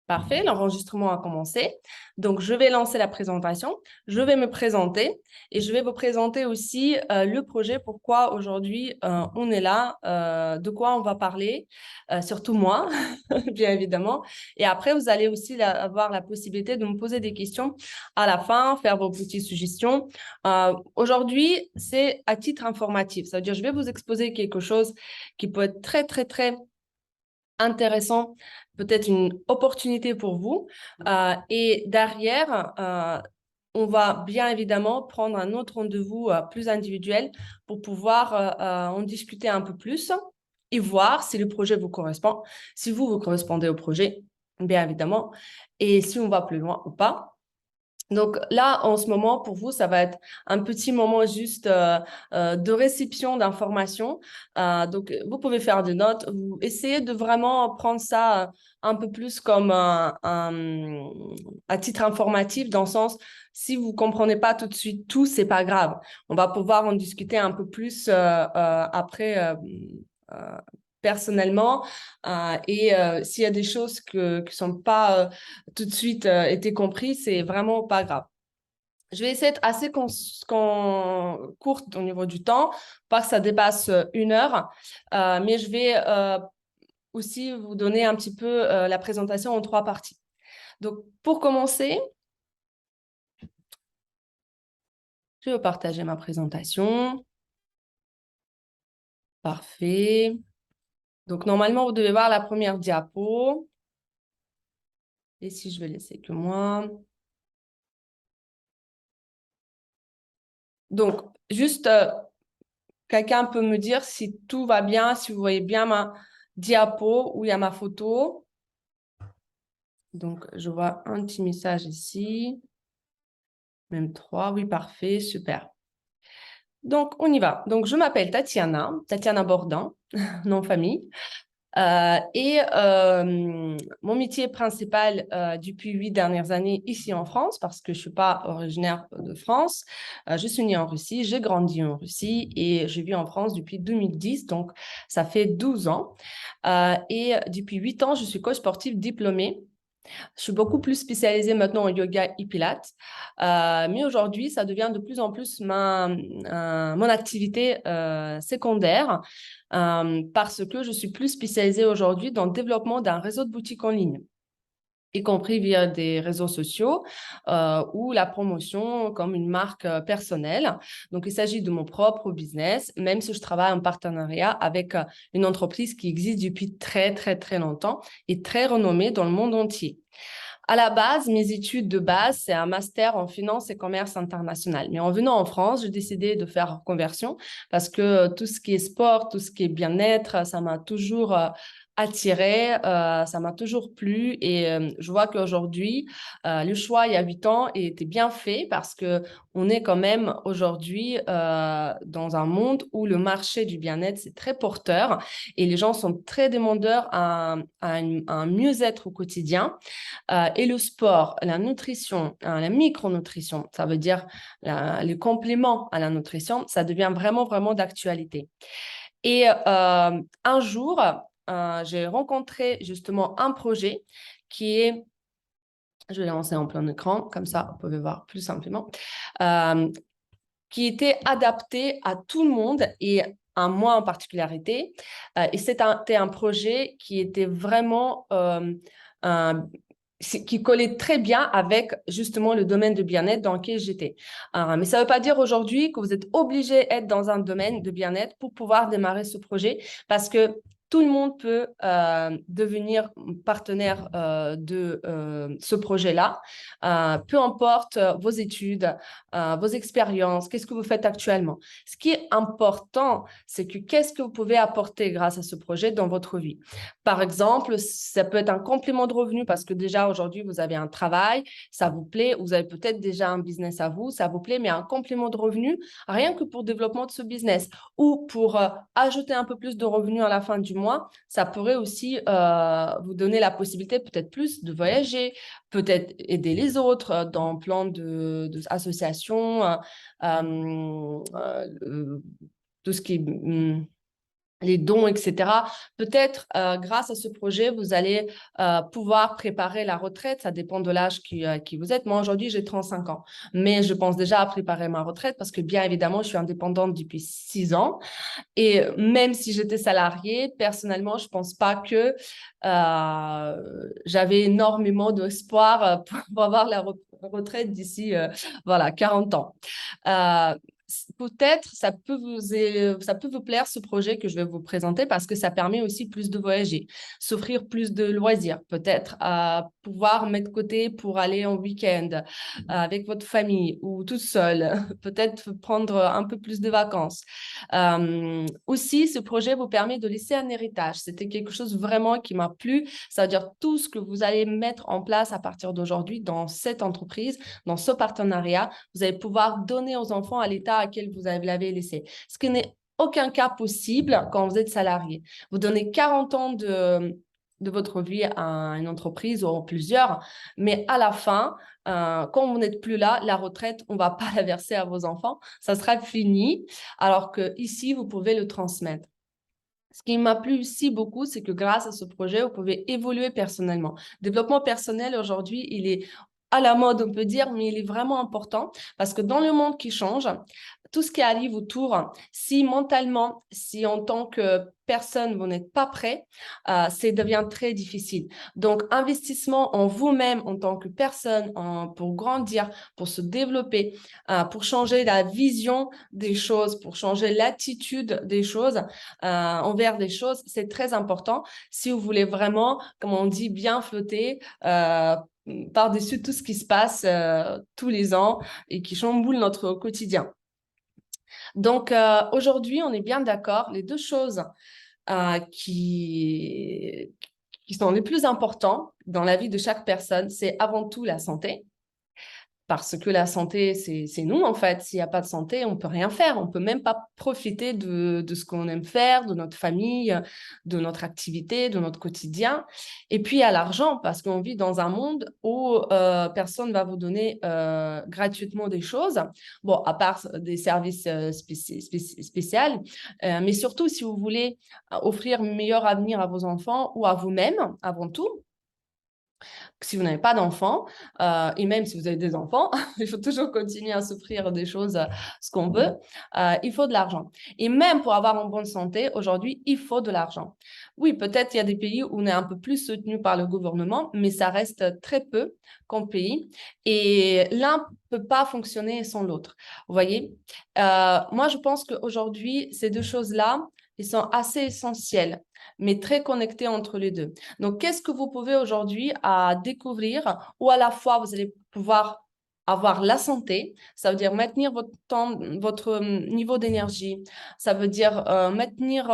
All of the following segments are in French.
Parfait, l'enregistrement a commencé. Donc, je vais lancer la présentation. Je vais me présenter et je vais vous présenter aussi le projet, pourquoi aujourd'hui on est là, de quoi on va parler, surtout moi, bien évidemment. Et après, vous allez aussi avoir la possibilité de me poser des questions à la fin, faire vos petites suggestions. Aujourd'hui, c'est à titre informatif. Ça veut dire, je vais vous exposer quelque chose qui peut être très, très, très intéressant, peut-être une opportunité pour vous. Et derrière, on va bien évidemment prendre un autre rendez-vous plus individuel pour pouvoir en discuter un peu plus et voir si le projet vous correspond, si vous correspondez au projet, bien évidemment, et si on va plus loin ou pas. Donc là, en ce moment, pour vous, ça va être un petit moment juste de réception d'informations. Donc, vous pouvez faire des notes. Vous essayez de vraiment prendre ça un peu plus comme à titre informatif, dans le sens, si vous comprenez pas tout de suite tout, c'est pas grave. On va pouvoir en discuter un peu plus après. Euh, personnellement et s'il y a des choses qui sont pas tout de suite été compris, c'est vraiment pas grave. Je vais essayer d'être assez courte au niveau du temps, pas que ça dépasse 1 heure, mais je vais aussi vous donner un petit peu la présentation en 3 parties. Donc, pour commencer, je vais partager ma présentation. Parfait. Donc, normalement, vous devez voir la première diapo. Et si je vais laisser que moi. Donc, juste, quelqu'un peut me dire si tout va bien, si vous voyez bien ma diapo où il y a ma photo. Donc, je vois un petit message ici. Même 3, oui, parfait, super. Donc, on y va. Donc, je m'appelle Tatiana, Tatiana Bordin, nom famille. Mon métier principal depuis 8 dernières années ici en France, parce que je ne suis pas originaire de France. Je suis née en Russie, j'ai grandi en Russie et je vis en France depuis 2010, donc ça fait 12 ans. Et depuis 8 ans, je suis coach sportive diplômée. Je suis beaucoup plus spécialisée maintenant en yoga et pilates. Mais aujourd'hui, ça devient de plus en plus mon activité secondaire parce que je suis plus spécialisée aujourd'hui dans le développement d'un réseau de boutiques en ligne, y compris via des réseaux sociaux ou la promotion comme une marque personnelle. Donc, il s'agit de mon propre business, même si je travaille en partenariat avec une entreprise qui existe depuis très, très, très longtemps et très renommée dans le monde entier. À la base, mes études de base, c'est un master en finance et commerce international. Mais en venant en France, j'ai décidé de faire conversion parce que tout ce qui est sport, tout ce qui est bien-être, ça m'a toujours attiré, ça m'a toujours plu et je vois qu'aujourd'hui, le choix il y a 8 ans était bien fait parce que on est quand même aujourd'hui dans un monde où le marché du bien-être, c'est très porteur et les gens sont très demandeurs à un mieux-être au quotidien. Et le sport, la nutrition, la micronutrition, ça veut dire les compléments à la nutrition, ça devient vraiment, vraiment d'actualité. Et un jour, j'ai rencontré justement un projet qui est, je vais le lancer en plein écran, comme ça, vous pouvez voir plus simplement, euh, qui était adapté à tout le monde et à moi en particularité. Et c'était un projet qui était vraiment qui collait très bien avec justement le domaine de bien-être dans lequel j'étais. Mais ça ne veut pas dire aujourd'hui que vous êtes obligé d'être dans un domaine de bien-être pour pouvoir démarrer ce projet parce que tout le monde peut devenir partenaire de ce projet-là. Peu importe vos études, vos expériences, qu'est-ce que vous faites actuellement. Ce qui est important, c'est que qu'est-ce que vous pouvez apporter grâce à ce projet dans votre vie. Par exemple, ça peut être un complément de revenu parce que déjà aujourd'hui, vous avez un travail, ça vous plaît, vous avez peut-être déjà un business à vous, ça vous plaît, mais un complément de revenu, rien que pour le développement de ce business ou pour ajouter un peu plus de revenus à la fin du mois, ça pourrait aussi vous donner la possibilité peut-être plus de voyager, peut-être aider les autres dans le plan d'association, tout ce qui est les dons, etc. Peut-être, grâce à ce projet, vous allez pouvoir préparer la retraite. Ça dépend de l'âge qui vous êtes. Moi, aujourd'hui, j'ai 35 ans, mais je pense déjà à préparer ma retraite parce que, bien évidemment, je suis indépendante depuis 6 ans. Et même si j'étais salariée, personnellement, je ne pense pas que j'avais énormément d'espoir pour avoir la retraite d'ici voilà, 40 ans. Euh, Peut-être ça peut vous plaire ce projet que je vais vous présenter parce que ça permet aussi plus de voyager, s'offrir plus de loisirs, peut-être à pouvoir mettre de côté pour aller en week-end avec votre famille ou tout seul, peut-être prendre un peu plus de vacances. Aussi, ce projet vous permet de laisser un héritage. C'était quelque chose vraiment qui m'a plu. Ça veut dire tout ce que vous allez mettre en place à partir d'aujourd'hui dans cette entreprise, dans ce partenariat, vous allez pouvoir donner aux enfants à l'état à quel vous l'avez laissé. Ce qui n'est aucun cas possible quand vous êtes salarié. Vous donnez 40 ans de votre vie à une entreprise ou plusieurs, mais à la fin, quand vous n'êtes plus là, la retraite, on ne va pas la verser à vos enfants, ça sera fini, alors que ici, vous pouvez le transmettre. Ce qui m'a plu aussi beaucoup, c'est que grâce à ce projet, vous pouvez évoluer personnellement. Le développement personnel, aujourd'hui, il est à la mode, on peut dire, mais il est vraiment important parce que dans le monde qui change, tout ce qui arrive autour, si mentalement, si en tant que personne, vous n'êtes pas prêt, ça devient très difficile. Donc, investissement en vous-même en tant que personne pour grandir, pour se développer, pour changer la vision des choses, pour changer l'attitude des choses, envers des choses, c'est très important si vous voulez vraiment, comme on dit, bien flotter par-dessus tout ce qui se passe tous les ans et qui chamboule notre quotidien. Donc, aujourd'hui, on est bien d'accord, les deux choses qui sont les plus importantes dans la vie de chaque personne, c'est avant tout la santé. Parce que la santé, c'est nous, en fait. S'il n'y a pas de santé, on ne peut rien faire. On ne peut même pas profiter de ce qu'on aime faire, de notre famille, de notre activité, de notre quotidien. Et puis, il y a l'argent, parce qu'on vit dans un monde où personne ne va vous donner gratuitement des choses. Bon, à part des services spéciaux. Mais surtout, si vous voulez offrir un meilleur avenir à vos enfants ou à vous-même, avant tout, si vous n'avez pas d'enfants, et même si vous avez des enfants, il faut toujours continuer à s'offrir des choses, ce qu'on veut, il faut de l'argent. Et même pour avoir une bonne santé, aujourd'hui, il faut de l'argent. Oui, peut-être il y a des pays où on est un peu plus soutenu par le gouvernement, mais ça reste très peu comme pays. Et l'un ne peut pas fonctionner sans l'autre. Vous voyez, moi, je pense qu'aujourd'hui, ces deux choses-là, ils sont assez essentielles, mais très connectés entre les deux. Donc, qu'est-ce que vous pouvez aujourd'hui découvrir où à la fois vous allez pouvoir avoir la santé, ça veut dire maintenir votre temps, votre niveau d'énergie, ça veut dire maintenir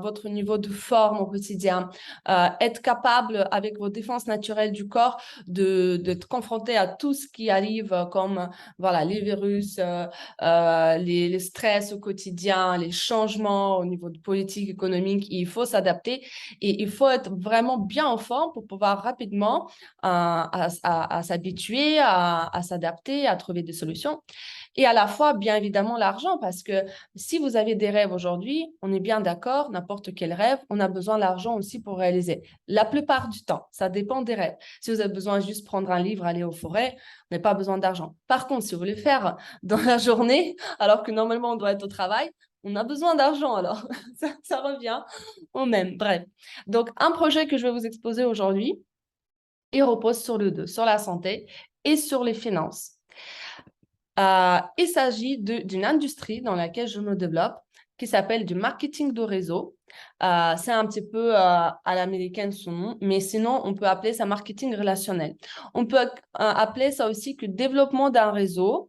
votre niveau de forme au quotidien, être capable avec vos défenses naturelles du corps d'être confronté à tout ce qui arrive comme voilà, les virus, les stress au quotidien, les changements au niveau de politique économique. Il faut s'adapter et il faut être vraiment bien en forme pour pouvoir rapidement s'habituer, à s'adapter, à trouver des solutions. Et à la fois, bien évidemment, l'argent, parce que si vous avez des rêves aujourd'hui, on est bien d'accord, n'importe quel rêve, on a besoin d'argent aussi pour réaliser. La plupart du temps, ça dépend des rêves. Si vous avez besoin de juste prendre un livre, aller aux forêts, vous n'avez pas besoin d'argent. Par contre, si vous voulez faire dans la journée, alors que normalement on doit être au travail, on a besoin d'argent alors. Ça revient au même. Bref. Donc, un projet que je vais vous exposer aujourd'hui, il repose sur le deux, sur la santé et sur les finances. Il s'agit d'une industrie dans laquelle je me développe qui s'appelle du marketing de réseau. C'est un petit peu à l'américaine son nom, mais sinon, on peut appeler ça marketing relationnel. On peut appeler ça aussi que développement d'un réseau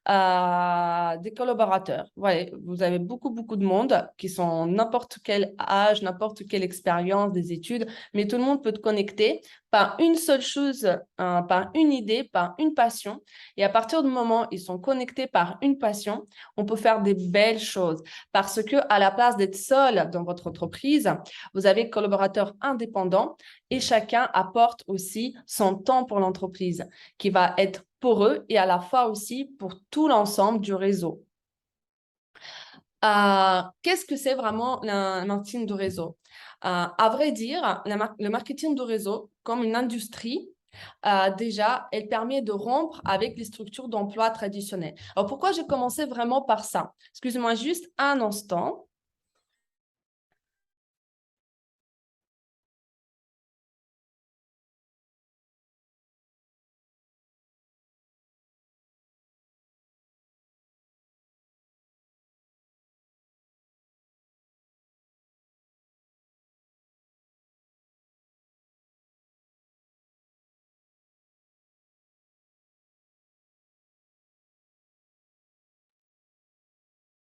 des collaborateurs. Ouais, vous avez beaucoup de monde qui sont n'importe quel âge, n'importe quelle expérience, des études, mais tout le monde peut te connecter par une seule chose, par une idée, par une passion. Et à partir du moment où ils sont connectés par une passion, on peut faire des belles choses. Parce que à la place d'être seul dans votre entreprise, vous avez collaborateurs indépendants et chacun apporte aussi son temps pour l'entreprise qui va être pour eux et à la fois aussi pour tout l'ensemble du réseau. Qu'est-ce que c'est vraiment le marketing de réseau? À vrai dire, le marketing de réseau, comme une industrie, déjà, elle permet de rompre avec les structures d'emploi traditionnelles. Alors, pourquoi j'ai commencé vraiment par ça? Excusez-moi juste un instant.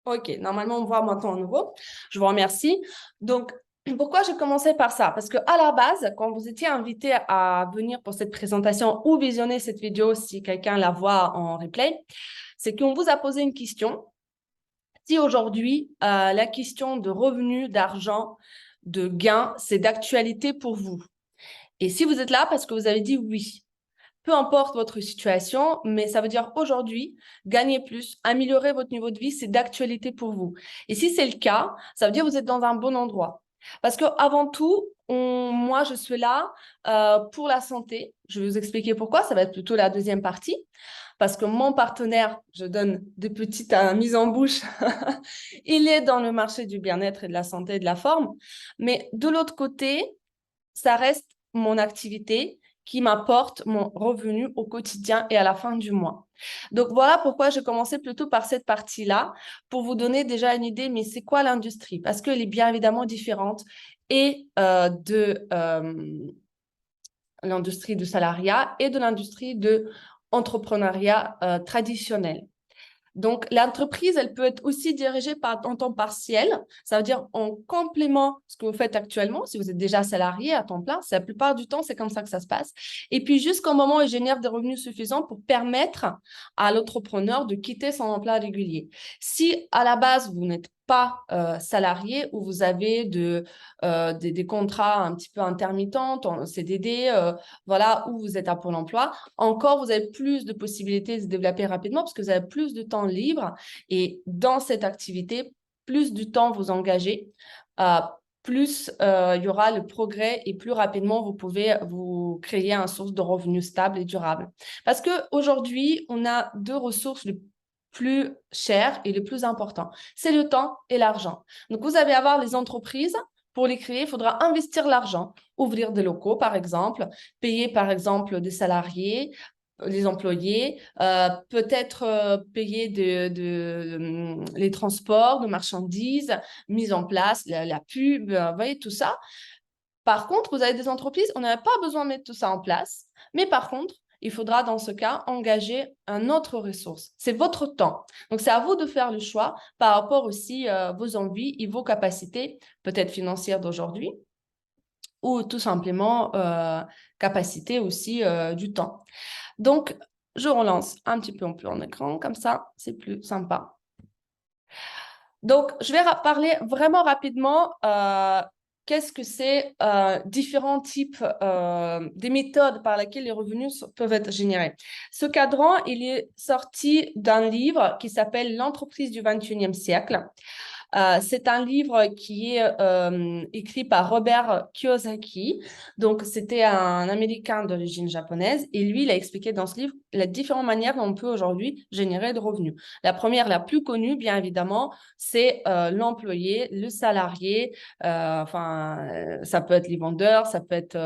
OK, normalement, on me voit maintenant à nouveau. Je vous remercie. Donc, pourquoi j'ai commencé par ça? Parce qu'à la base, quand vous étiez invité à venir pour cette présentation ou visionner cette vidéo, si quelqu'un la voit en replay, c'est qu'on vous a posé une question. Si aujourd'hui, la question de revenus, d'argent, de gains, c'est d'actualité pour vous. Et si vous êtes là parce que vous avez dit oui, peu importe votre situation, mais ça veut dire aujourd'hui, gagner plus, améliorer votre niveau de vie, c'est d'actualité pour vous. Et si c'est le cas, ça veut dire que vous êtes dans un bon endroit. Parce que avant tout, moi, je suis là pour la santé. Je vais vous expliquer pourquoi. Ça va être plutôt la deuxième partie. Parce que mon partenaire, je donne des petites mises en bouche, il est dans le marché du bien-être et de la santé et de la forme. Mais de l'autre côté, ça reste mon activité qui m'apporte mon revenu au quotidien et à la fin du mois. Donc voilà pourquoi j'ai commencé plutôt par cette partie-là, pour vous donner déjà une idée, mais c'est quoi l'industrie? Parce qu'elle est bien évidemment différente et de l'industrie du salariat et de l'industrie de entrepreneuriat traditionnel. Donc, l'entreprise, elle peut être aussi dirigée en temps partiel. Ça veut dire en complément ce que vous faites actuellement. Si vous êtes déjà salarié à temps plein, c'est la plupart du temps, c'est comme ça que ça se passe. Et puis, jusqu'au moment où il génère des revenus suffisants pour permettre à l'entrepreneur de quitter son emploi régulier. Si à la base, vous n'êtes pas salarié ou vous avez des contrats un petit peu intermittents, en CDD, voilà, où vous êtes à Pôle emploi, encore, vous avez plus de possibilités de se développer rapidement parce que vous avez plus de temps libre. Et dans cette activité, plus du temps vous engagez, plus il y aura le progrès et plus rapidement vous pouvez vous créer une source de revenus stable et durable. Parce qu'aujourd'hui, on a deux ressources les plus chères et les plus importantes. C'est le temps et l'argent. Donc, vous allez avoir les entreprises. Pour les créer, il faudra investir l'argent, ouvrir des locaux, par exemple, payer, par exemple, des salariés, les employés, peut-être payer les transports de marchandises, mise en place, la pub, vous voyez, tout ça. Par contre, vous avez des entreprises, on n'a pas besoin de mettre tout ça en place, mais par contre, il faudra dans ce cas engager une autre ressource. C'est votre temps. Donc, c'est à vous de faire le choix par rapport aussi à vos envies et vos capacités, peut-être financières d'aujourd'hui, ou tout simplement capacité aussi du temps. Donc, je relance un petit peu plus en écran, comme ça, c'est plus sympa. Donc, je vais parler vraiment rapidement qu'est-ce que c'est différents types des méthodes par lesquelles les revenus peuvent être générés. Ce cadran, il est sorti d'un livre qui s'appelle L'entreprise du 21e siècle. C'est un livre qui est écrit par Robert Kiyosaki. Donc, c'était un Américain d'origine japonaise. Et lui, il a expliqué dans ce livre les différentes manières dont on peut aujourd'hui générer de revenus. La première, la plus connue, bien évidemment, c'est l'employé, le salarié. Ça peut être les vendeurs, ça peut être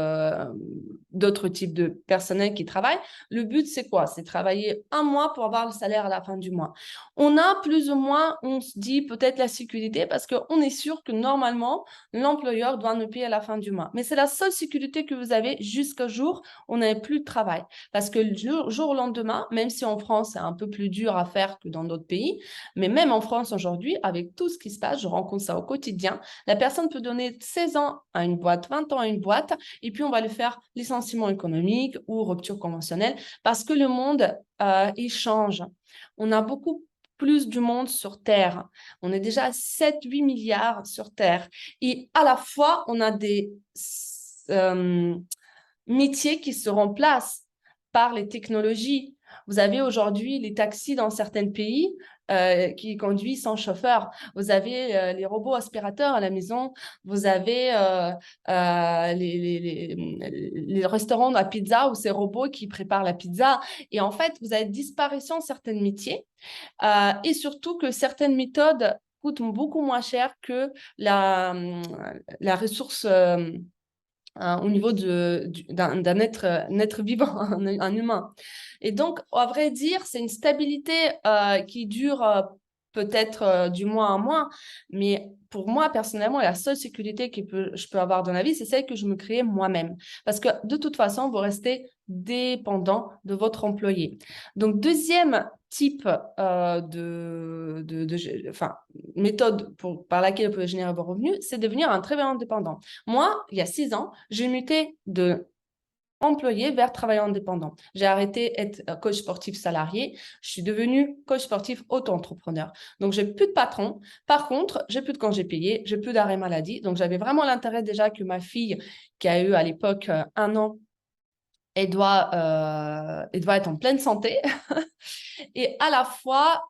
d'autres types de personnel qui travaillent. Le but, c'est quoi? C'est travailler un mois pour avoir le salaire à la fin du mois. On a plus ou moins, on se dit peut-être la sécurité parce qu'on est sûr que normalement, l'employeur doit nous payer à la fin du mois. Mais c'est la seule sécurité que vous avez jusqu'au jour où on n'avez plus de travail. Parce que le jour au lendemain, même si en France, c'est un peu plus dur à faire que dans d'autres pays, mais même en France aujourd'hui, avec tout ce qui se passe, je rencontre ça au quotidien, la personne peut donner 16 ans à une boîte, 20 ans à une boîte, et puis on va lui faire licenciement économique ou rupture conventionnelle parce que le monde, il change. On a beaucoup plus du monde sur Terre. On est déjà à 7-8 milliards sur Terre. Et à la fois, on a des métiers qui se remplacent par les technologies. Vous avez aujourd'hui les taxis dans certains pays qui conduisent sans chauffeur. Vous avez les robots aspirateurs à la maison. Vous avez les restaurants à pizza ou ces robots qui préparent la pizza. Et en fait, vous avez disparition de certains métiers et surtout que certaines méthodes coûtent beaucoup moins cher que la ressource au niveau d'un être vivant, un humain. Et donc, à vrai dire, c'est une stabilité qui dure peut-être du mois à mois, mais pour moi, personnellement, la seule sécurité je peux avoir dans la vie, c'est celle que je me crée moi-même. Parce que de toute façon, vous restez dépendant de votre employé. Donc, deuxième type enfin, méthode par laquelle vous pouvez générer vos revenus, c'est devenir un travailleur indépendant. Moi, il y a 6 ans, j'ai muté de employé vers travailleur indépendant. J'ai arrêté d'être coach sportif salarié. Je suis devenue coach sportif auto-entrepreneur. Donc, j'ai plus de patron. Par contre, j'ai plus de congés payés, j'ai plus d'arrêt maladie. Donc, j'avais vraiment l'intérêt déjà que ma fille, qui a eu à l'époque 1 an, elle doit être en pleine santé. Et à la fois,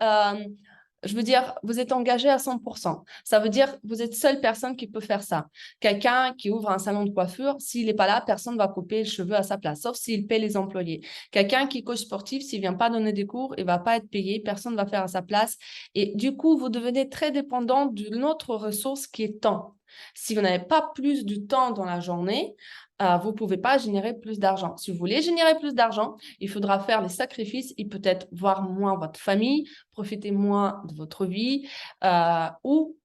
je veux dire, vous êtes engagé à 100%. Ça veut dire vous êtes seule personne qui peut faire ça. Quelqu'un qui ouvre un salon de coiffure, s'il n'est pas là, personne ne va couper les cheveux à sa place, sauf s'il paie les employés. Quelqu'un qui est coach sportif, s'il ne vient pas donner des cours, il ne va pas être payé, personne ne va faire à sa place. Et du coup, vous devenez très dépendant d'une autre ressource qui est temps. Si vous n'avez pas plus de temps dans la journée, vous ne pouvez pas générer plus d'argent. Si vous voulez générer plus d'argent, il faudra faire les sacrifices et peut-être voir moins votre famille, profiter moins de votre vie ou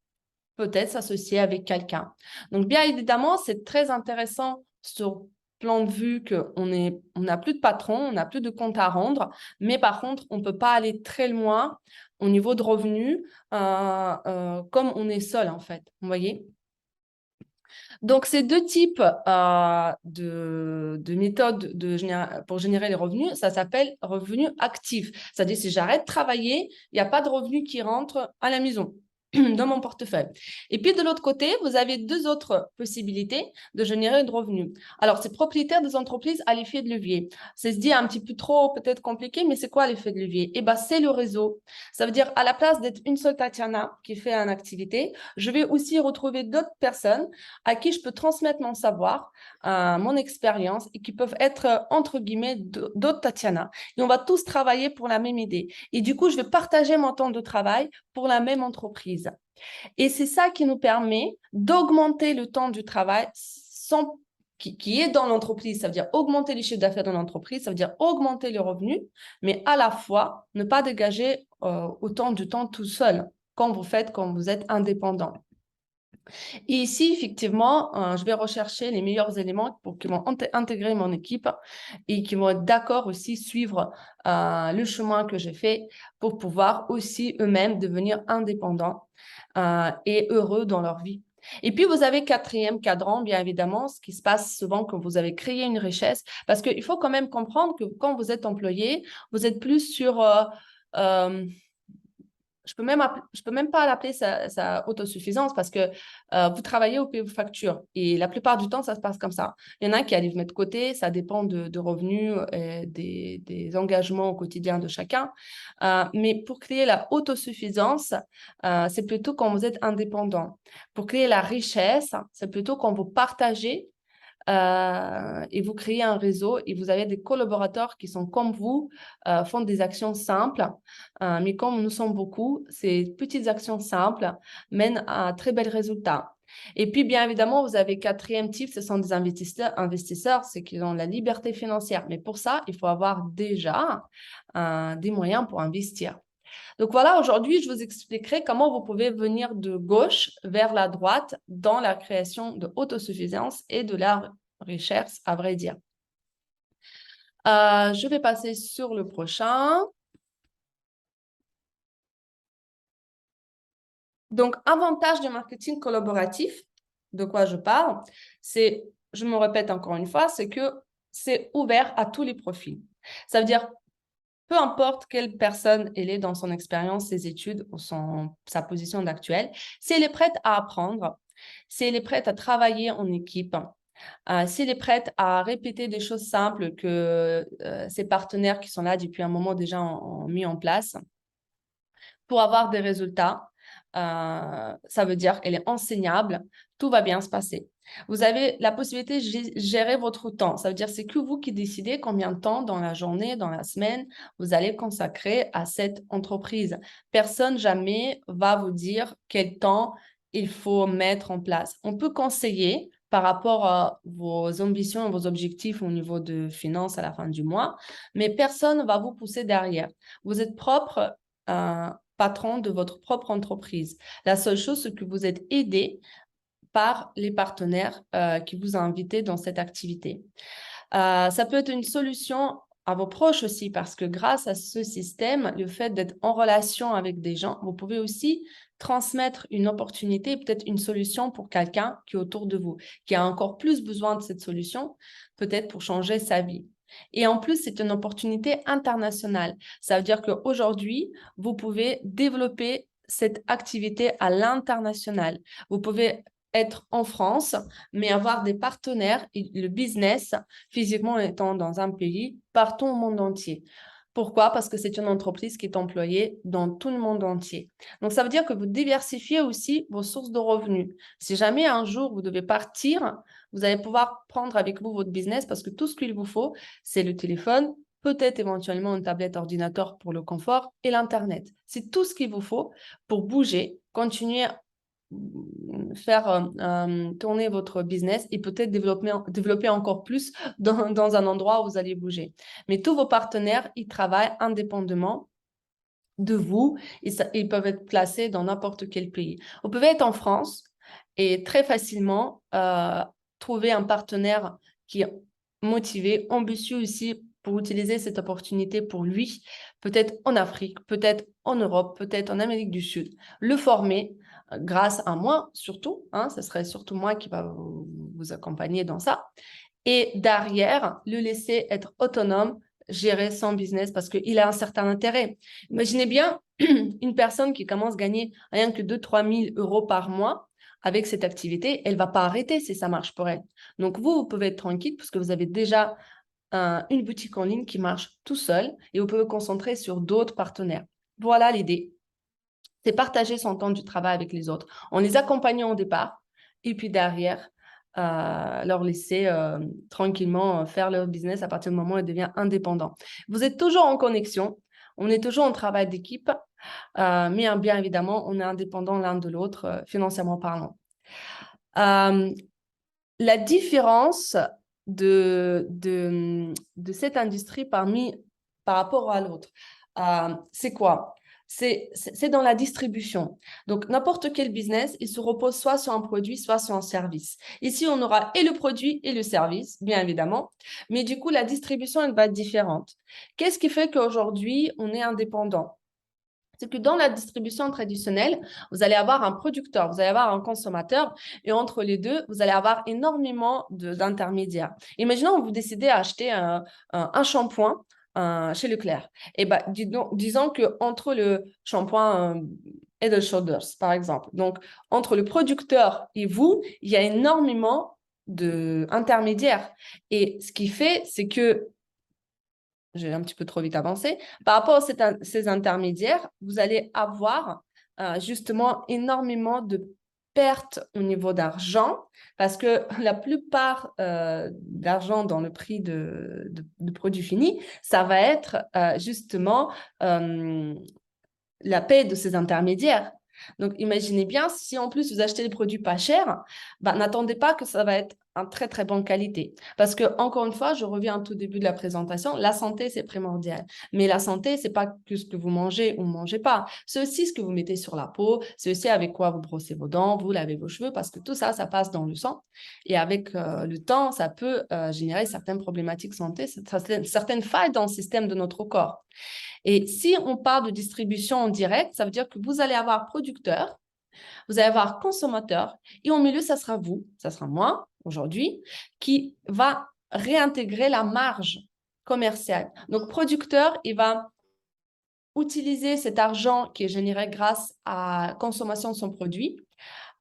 peut-être s'associer avec quelqu'un. Donc, bien évidemment, c'est très intéressant sur plan de vue qu'on n'a plus de patron, on n'a plus de compte à rendre, mais par contre, on ne peut pas aller très loin au niveau de revenus comme on est seul, en fait. Vous voyez? Donc, ces deux types de méthodes pour générer les revenus, ça s'appelle revenus actifs. C'est-à-dire, si j'arrête de travailler, il n'y a pas de revenus qui rentrent à la maison, dans mon portefeuille. Et puis, de l'autre côté, vous avez 2 autres possibilités de générer de revenus. Alors, c'est propriétaire des entreprises à l'effet de levier. C'est se dit un petit peu trop peut-être compliqué, mais c'est quoi l'effet de levier? Eh bien, c'est le réseau. Ça veut dire, à la place d'être une seule Tatiana qui fait une activité, je vais aussi retrouver d'autres personnes à qui je peux transmettre mon savoir, mon expérience et qui peuvent être, entre guillemets, d'autres Tatiana. Et on va tous travailler pour la même idée. Et du coup, je vais partager mon temps de travail pour la même entreprise. Et c'est ça qui nous permet d'augmenter le temps du travail qui est dans l'entreprise. Ça veut dire augmenter les chiffres d'affaires de l'entreprise, ça veut dire augmenter les revenus, mais à la fois ne pas dégager autant de temps tout seul quand vous êtes indépendant. Et ici, effectivement, je vais rechercher les meilleurs éléments qui vont intégrer mon équipe et qui vont être d'accord aussi suivre le chemin que j'ai fait pour pouvoir aussi eux-mêmes devenir indépendants et heureux dans leur vie. Et puis, vous avez 4e cadran, bien évidemment, ce qui se passe souvent quand vous avez créé une richesse, parce qu'il faut quand même comprendre que quand vous êtes employé, vous êtes plus sur je peux même pas l'appeler sa autosuffisance parce que vous travaillez au pays vos factures et la plupart du temps, ça se passe comme ça. Il y en a qui arrivent mettre de côté, ça dépend de revenus et des engagements au quotidien de chacun. Mais pour créer la autosuffisance, c'est plutôt quand vous êtes indépendant. Pour créer la richesse, c'est plutôt quand vous partagez et vous créez un réseau et vous avez des collaborateurs qui sont comme vous, font des actions simples. Mais comme nous sommes beaucoup, ces petites actions simples mènent à très bels résultats. Et puis, bien évidemment, vous avez 4e type, ce sont des investisseurs, c'est qu'ils ont la liberté financière. Mais pour ça, il faut avoir déjà des moyens pour investir. Donc voilà, aujourd'hui, je vous expliquerai comment vous pouvez venir de gauche vers la droite dans la création de autosuffisance et de la richesse, à vrai dire. Je vais passer sur le prochain. Donc, avantage du marketing collaboratif, de quoi je parle, c'est, je me répète encore une fois, c'est que c'est ouvert à tous les profils. Ça veut dire peu importe quelle personne elle est dans son expérience, ses études ou sa position d'actuelle, si elle est prête à apprendre, si elle est prête à travailler en équipe, S'il est prêt à répéter des choses simples que ses partenaires qui sont là depuis un moment déjà ont mis en place pour avoir des résultats, ça veut dire qu'elle est enseignable, tout va bien se passer. Vous avez la possibilité de gérer votre temps. Ça veut dire que c'est que vous qui décidez combien de temps dans la journée, dans la semaine, vous allez consacrer à cette entreprise. Personne jamais va vous dire quel temps il faut mettre en place. On peut conseiller par rapport à vos ambitions et vos objectifs au niveau de finances à la fin du mois, mais personne ne va vous pousser derrière. Vous êtes propre patron de votre propre entreprise. La seule chose, c'est que vous êtes aidé par les partenaires qui vous ont invité dans cette activité. Ça peut être une solution à vos proches aussi, parce que grâce à ce système, le fait d'être en relation avec des gens, vous pouvez aussi transmettre une opportunité, peut-être une solution pour quelqu'un qui est autour de vous, qui a encore plus besoin de cette solution, peut-être pour changer sa vie. Et en plus, c'est une opportunité internationale. Ça veut dire qu'aujourd'hui, vous pouvez développer cette activité à l'international. Vous pouvez être en France, mais avoir des partenaires et le business, physiquement étant dans un pays, partout au monde entier. Pourquoi? Parce que c'est une entreprise qui est employée dans tout le monde entier. Donc, ça veut dire que vous diversifiez aussi vos sources de revenus. Si jamais un jour vous devez partir, vous allez pouvoir prendre avec vous votre business parce que tout ce qu'il vous faut, c'est le téléphone, peut-être éventuellement une tablette ordinateur pour le confort et l'Internet. C'est tout ce qu'il vous faut pour bouger, continuer faire tourner votre business et peut-être développer encore plus dans un endroit où vous allez bouger. Mais tous vos partenaires, ils travaillent indépendamment de vous et ils peuvent être placés dans n'importe quel pays. Vous pouvez être en France et très facilement trouver un partenaire qui est motivé, ambitieux aussi pour utiliser cette opportunité pour lui, peut-être en Afrique, peut-être en Europe, peut-être en Amérique du Sud, le former grâce à moi surtout, hein, ce serait surtout moi qui va vous accompagner dans ça, et derrière, le laisser être autonome, gérer son business parce qu'il a un certain intérêt. Imaginez bien une personne qui commence à gagner rien que 2 000 à 3 000 euros par mois avec cette activité, elle ne va pas arrêter si ça marche pour elle. Donc, vous pouvez être tranquille parce que vous avez déjà une boutique en ligne qui marche tout seul et vous pouvez vous concentrer sur d'autres partenaires. Voilà l'idée. C'est partager son temps du travail avec les autres en les accompagnant au départ et puis derrière, leur laisser tranquillement faire leur business à partir du moment où ils deviennent indépendants. Vous êtes toujours en connexion, on est toujours en travail d'équipe, mais bien évidemment, on est indépendant l'un de l'autre financièrement parlant. La différence de cette industrie par rapport à l'autre, c'est quoi? C'est dans la distribution. Donc, n'importe quel business, il se repose soit sur un produit, soit sur un service. Ici, on aura et le produit et le service, bien évidemment, mais du coup, la distribution, elle va être différente. Qu'est-ce qui fait qu'aujourd'hui, on est indépendant? C'est que dans la distribution traditionnelle, vous allez avoir un producteur, vous allez avoir un consommateur, et entre les deux, vous allez avoir énormément d'intermédiaires. Imaginons que vous décidez d'acheter un shampoing chez Leclerc. Et ben, disons qu'entre le shampoing Head & Shoulders, par exemple, donc entre le producteur et vous, il y a énormément d'intermédiaires. Et ce qui fait, c'est que j'ai un petit peu trop vite avancé. Par rapport à ces intermédiaires, vous allez avoir justement énormément de pertes au niveau d'argent parce que la plupart d'argent dans le prix de produits finis, ça va être justement la paie de ces intermédiaires. Donc, imaginez bien, si en plus vous achetez des produits pas chers, bah, n'attendez pas que ça va être en très, très bonne qualité. Parce que, encore une fois, je reviens au tout début de la présentation, la santé, c'est primordial. Mais la santé, c'est pas que ce que vous mangez ou ne mangez pas. C'est aussi ce que vous mettez sur la peau, c'est aussi avec quoi vous brossez vos dents, vous lavez vos cheveux, parce que tout ça, ça passe dans le sang. Et avec le temps, ça peut générer certaines problématiques santé, certaines failles dans le système de notre corps. Et si on parle de distribution en direct, ça veut dire que vous allez avoir producteur, vous allez avoir consommateur, et au milieu, ça sera vous, ça sera moi, aujourd'hui, qui va réintégrer la marge commerciale. Donc, producteur, il va utiliser cet argent qui est généré grâce à la consommation de son produit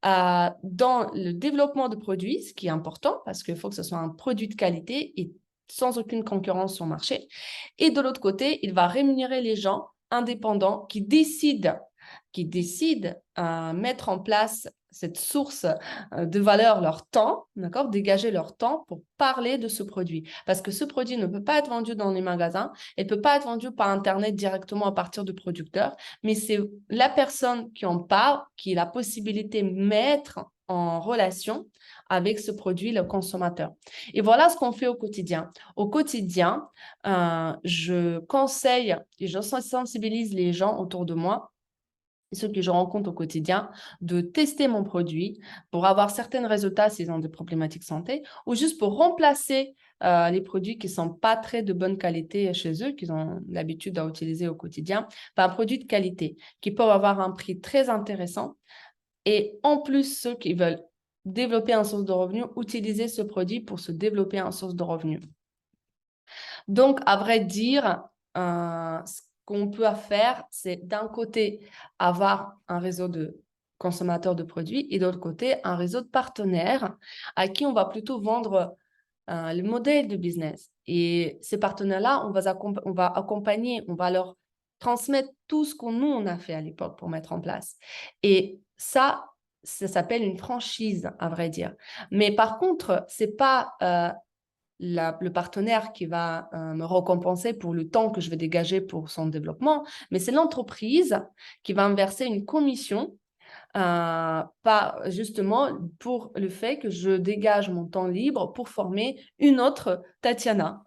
dans le développement de produits, ce qui est important parce qu'il faut que ce soit un produit de qualité et sans aucune concurrence sur le marché. Et de l'autre côté, il va rémunérer les gens indépendants qui décident à mettre en place cette source de valeur, leur temps, d'accord, dégager leur temps pour parler de ce produit. Parce que ce produit ne peut pas être vendu dans les magasins, il ne peut pas être vendu par Internet directement à partir du producteur, mais c'est la personne qui en parle qui a la possibilité de mettre en relation avec ce produit, le consommateur. Et voilà ce qu'on fait au quotidien. Au quotidien, je conseille et je sensibilise les gens autour de moi, ceux que je rencontre au quotidien, de tester mon produit pour avoir certains résultats s'ils ont des problématiques santé ou juste pour remplacer les produits qui ne sont pas très de bonne qualité chez eux, qu'ils ont l'habitude d'utiliser au quotidien, par un produit de qualité qui peut avoir un prix très intéressant. Et en plus, ceux qui veulent développer une source de revenus, utiliser ce produit pour se développer une source de revenus. Donc, à vrai dire, ce qu'on peut faire, c'est d'un côté avoir un réseau de consommateurs de produits et de l'autre côté, un réseau de partenaires à qui on va plutôt vendre le modèle de business. Et ces partenaires-là, on va accompagner, on va leur transmettre tout ce qu'on nous, on a fait à l'époque pour mettre en place. Et ça s'appelle une franchise, à vrai dire. Mais par contre, c'est pas le partenaire qui va me récompenser pour le temps que je vais dégager pour son développement, mais c'est l'entreprise qui va me verser une commission justement pour le fait que je dégage mon temps libre pour former une autre Tatiana,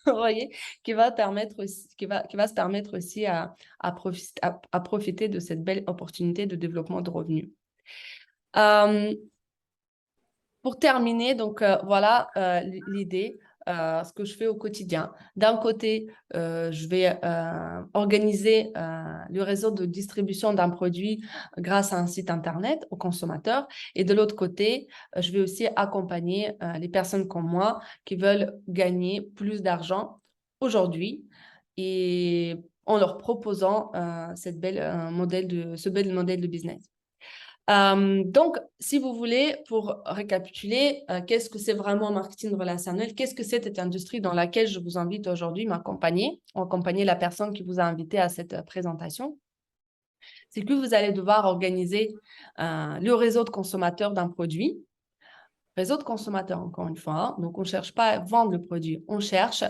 vous voyez, qui va se permettre aussi à profiter de cette belle opportunité de développement de revenus. Pour terminer, donc voilà l'idée, ce que je fais au quotidien. D'un côté, je vais organiser le réseau de distribution d'un produit grâce à un site Internet aux consommateurs. Et de l'autre côté, je vais aussi accompagner les personnes comme moi qui veulent gagner plus d'argent aujourd'hui et en leur proposant ce bel modèle de business. Donc, si vous voulez, pour récapituler, qu'est-ce que c'est vraiment marketing relationnel? Qu'est-ce que c'est cette industrie dans laquelle je vous invite aujourd'hui à accompagner la personne qui vous a invité à cette présentation? C'est que vous allez devoir organiser le réseau de consommateurs d'un produit. Réseau de consommateurs, encore une fois. Hein. Donc, on ne cherche pas à vendre le produit, on cherche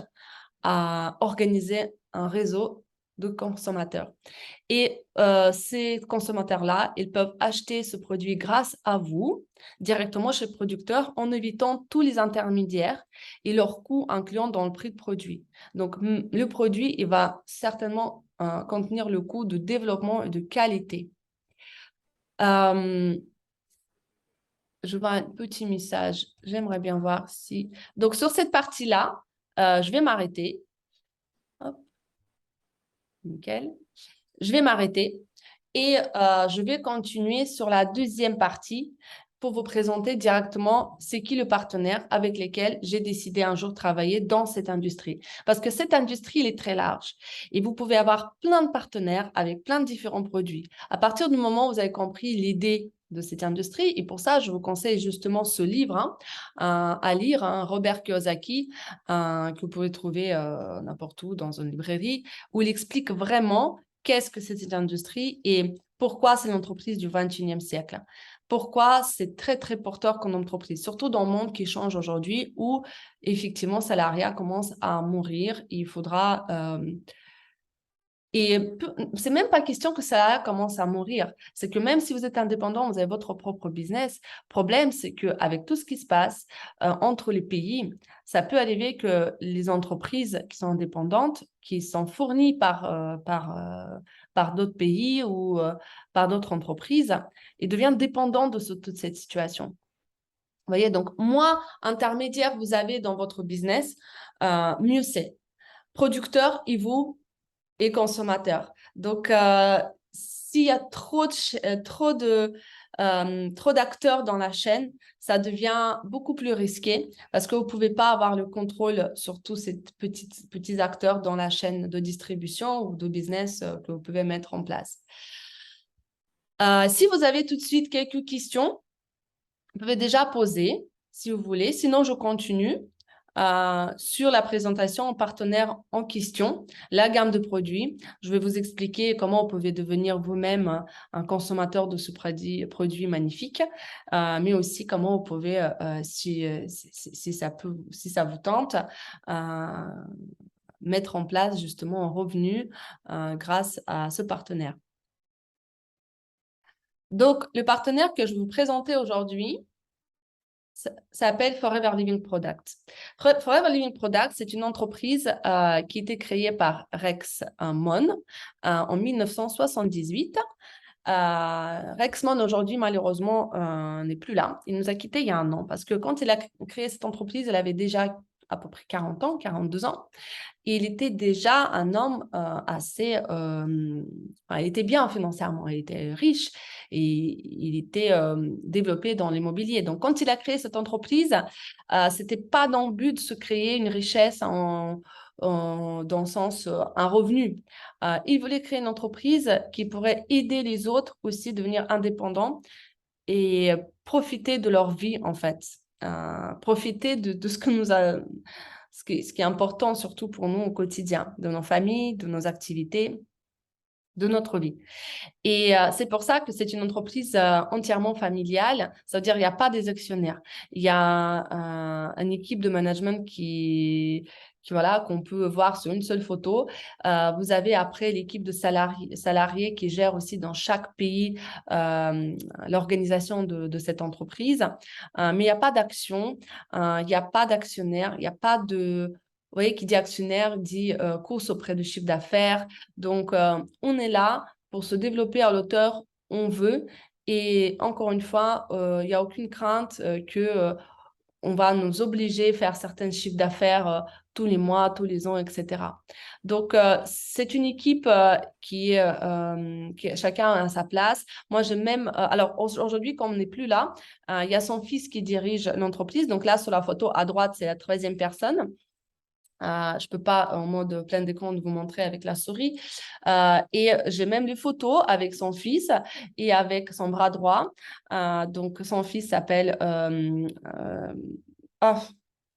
à organiser un réseau de consommateurs. Et ces consommateurs-là, ils peuvent acheter ce produit grâce à vous, directement chez le producteur, en évitant tous les intermédiaires et leurs coûts incluant dans le prix de produit. Donc, le produit, il va certainement contenir le coût de développement et de qualité. Je vois un petit message. J'aimerais bien voir si... Donc, sur cette partie-là, je vais m'arrêter. Hop. Nickel. Je vais m'arrêter et je vais continuer sur la deuxième partie pour vous présenter directement c'est qui le partenaire avec lequel j'ai décidé un jour de travailler dans cette industrie. Parce que cette industrie, elle est très large et vous pouvez avoir plein de partenaires avec plein de différents produits. À partir du moment où vous avez compris l'idée de cette industrie, et pour ça, je vous conseille justement ce livre à lire, Robert Kiyosaki, que vous pouvez trouver n'importe où dans une librairie, où il explique vraiment qu'est-ce que c'est cette industrie et pourquoi c'est l'entreprise du 21e siècle. Pourquoi c'est très, très porteur comme entreprise, surtout dans le monde qui change aujourd'hui où, effectivement, le salariat commence à mourir. Il faudra... Et c'est même pas question que ça commence à mourir. C'est que même si vous êtes indépendant, vous avez votre propre business. Le problème, c'est qu'avec tout ce qui se passe entre les pays, ça peut arriver que les entreprises qui sont indépendantes, qui sont fournies par d'autres pays ou par d'autres entreprises, ils deviennent dépendants de toute cette situation. Vous voyez, donc, moins intermédiaire vous avez dans votre business, mieux c'est. Producteur, il vous et consommateurs. Donc, s'il y a trop d'acteurs dans la chaîne, ça devient beaucoup plus risqué parce que vous ne pouvez pas avoir le contrôle sur tous ces petits acteurs dans la chaîne de distribution ou de business que vous pouvez mettre en place. Si vous avez tout de suite quelques questions, Vous pouvez déjà poser si vous voulez. Sinon, je continue sur la présentation en partenaire en question, la gamme de produits. Je vais vous expliquer comment vous pouvez devenir vous-même un consommateur de ce produit magnifique, mais aussi comment vous pouvez, si ça vous tente, mettre en place justement un revenu grâce à ce partenaire. Donc, le partenaire que je vais vous présenter aujourd'hui s'appelle Forever Living Products. Forever Living Products, c'est une entreprise qui a été créée par Rex Mon en 1978. Rex Mon, aujourd'hui, malheureusement, n'est plus là. Il nous a quittés il y a un an parce que quand il a créé cette entreprise, il avait déjà à peu près 40 ans, 42 ans. Et il était déjà un homme il était bien financièrement, il était riche et il était développé dans l'immobilier. Donc, quand il a créé cette entreprise, c'était pas dans le but de se créer une richesse dans le sens un revenu. Il voulait créer une entreprise qui pourrait aider les autres aussi à devenir indépendants et profiter de leur vie, en fait. Profiter de ce que nous a ce qui est important surtout pour nous au quotidien, de nos familles, de nos activités, de notre vie. Et c'est pour ça que c'est une entreprise entièrement familiale. Ça veut dire qu'il n'y a pas des actionnaires. Il y a une équipe de management voilà, qu'on peut voir sur une seule photo. Vous avez après l'équipe de salariés qui gère aussi dans chaque pays l'organisation de cette entreprise. Mais il n'y a pas d'action, il n'y a pas d'actionnaire, il n'y a pas de... Vous voyez, qui dit actionnaire dit course auprès du chiffre d'affaires. Donc, on est là pour se développer à l'auteur on veut. Et encore une fois, il n'y a aucune crainte que on va nous obliger à faire certains chiffres d'affaires tous les mois, tous les ans, etc. Donc, c'est une équipe qui chacun a sa place. Moi, j'ai même... alors, aujourd'hui, comme on n'est plus là, il y a son fils qui dirige l'entreprise. Donc là, sur la photo à droite, c'est la troisième personne. Je ne peux pas, en mode plein d'écran, vous montrer avec la souris. Et j'ai même les photos avec son fils et avec son bras droit. Donc, son fils s'appelle... oh,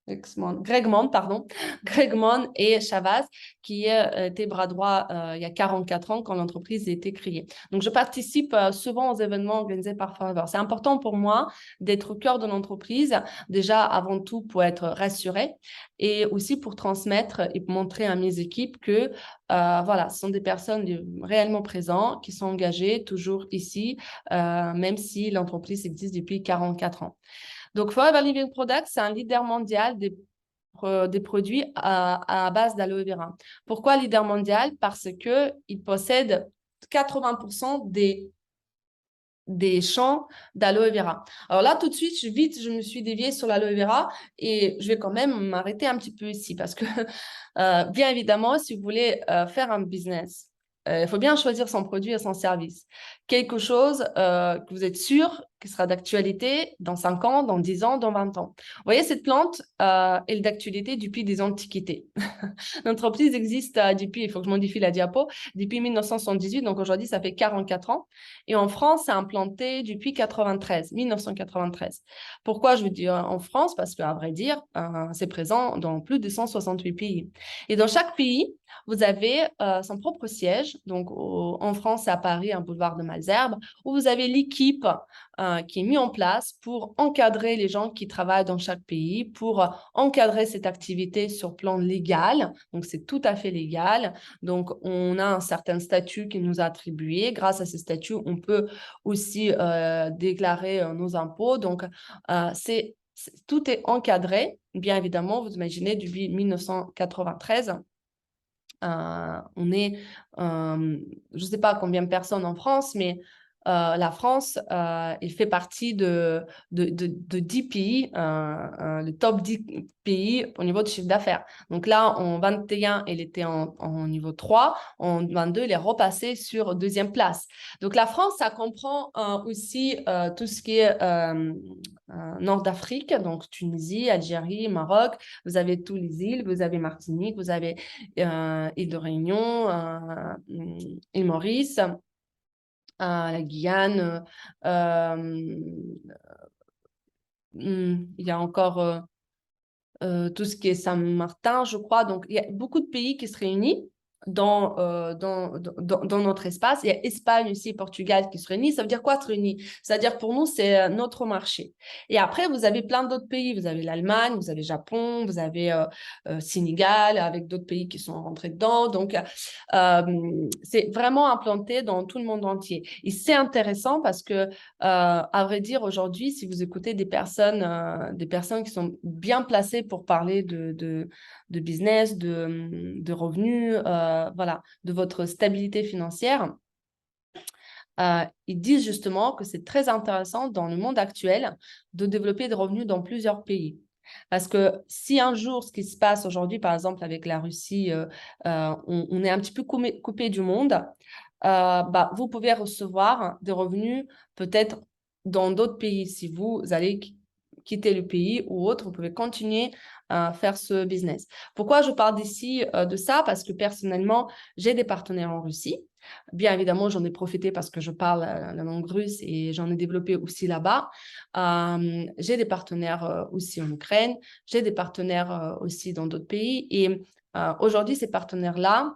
Greg Mond, pardon. Greg Mond et Chavaz, qui étaient bras droit il y a 44 ans quand l'entreprise a été créée. Donc, je participe souvent aux événements organisés par Forever. C'est important pour moi d'être au cœur de l'entreprise, déjà avant tout pour être rassurée et aussi pour transmettre et montrer à mes équipes que voilà, ce sont des personnes réellement présentes qui sont engagées toujours ici, même si l'entreprise existe depuis 44 ans. Donc, Forever Living Products, c'est un leader mondial des produits à base d'aloe vera. Pourquoi leader mondial? Parce qu'il possède 80% des champs d'aloe vera. Alors là, tout de suite, vite, je me suis déviée sur l'aloe vera et je vais quand même m'arrêter un petit peu ici parce que, bien évidemment, si vous voulez faire un business, il faut bien choisir son produit et son service. Quelque chose que vous êtes sûr qui sera d'actualité dans 5 ans, dans 10 ans, dans 20 ans. Vous voyez, cette plante est d'actualité depuis des antiquités. L'entreprise existe depuis, il faut que je modifie la diapo, depuis 1978, donc aujourd'hui, ça fait 44 ans. Et en France, c'est implanté depuis 1993. Pourquoi je veux dire en France? Parce qu'à vrai dire, c'est présent dans plus de 168 pays. Et dans chaque pays, vous avez son propre siège. Donc, en France, c'est à Paris, un boulevard de Malesherbes, où vous avez l'équipe qui est mise en place pour encadrer les gens qui travaillent dans chaque pays, pour encadrer cette activité sur plan légal. Donc, c'est tout à fait légal. Donc, on a un certain statut qui nous a attribué. Grâce à ce statut, on peut aussi déclarer nos impôts. Donc, tout est encadré. Bien évidemment, vous imaginez, depuis 1993, on est, je ne sais pas combien de personnes en France, mais la France, il fait partie de 10 pays, le top 10 pays au niveau de chiffre d'affaires. Donc là, en 21, il était en niveau 3. En 22, il est repassé sur deuxième place. Donc la France, ça comprend aussi tout ce qui est Nord d'Afrique, donc Tunisie, Algérie, Maroc. Vous avez tous les îles, vous avez Martinique, vous avez île de Réunion, île Maurice, la Guyane, Il y a encore tout ce qui est Saint-Martin, je crois. Donc, il y a beaucoup de pays qui se réunissent dans notre espace. Il y a Espagne aussi, Portugal qui se réunissent. Ça veut dire quoi se réunir? C'est-à-dire pour nous, c'est notre marché. Et après, vous avez plein d'autres pays. Vous avez l'Allemagne, vous avez le Japon, vous avez Sénégal, avec d'autres pays qui sont rentrés dedans. Donc, c'est vraiment implanté dans tout le monde entier. Et c'est intéressant parce que, à vrai dire, aujourd'hui, si vous écoutez des personnes qui sont bien placées pour parler de business, de revenus, voilà, de votre stabilité financière, ils disent justement que c'est très intéressant dans le monde actuel de développer des revenus dans plusieurs pays. Parce que si un jour, ce qui se passe aujourd'hui, par exemple avec la Russie, on est un petit peu coupé du monde, bah, vous pouvez recevoir des revenus peut-être dans d'autres pays. Si vous allez quitter le pays ou autre, vous pouvez continuer à faire ce business. Pourquoi je parle d'ici de ça? Parce que personnellement, j'ai des partenaires en Russie. Bien évidemment, j'en ai profité parce que je parle la langue russe et j'en ai développé aussi là-bas. J'ai des partenaires aussi en Ukraine, j'ai des partenaires aussi dans d'autres pays. Et aujourd'hui, ces partenaires-là,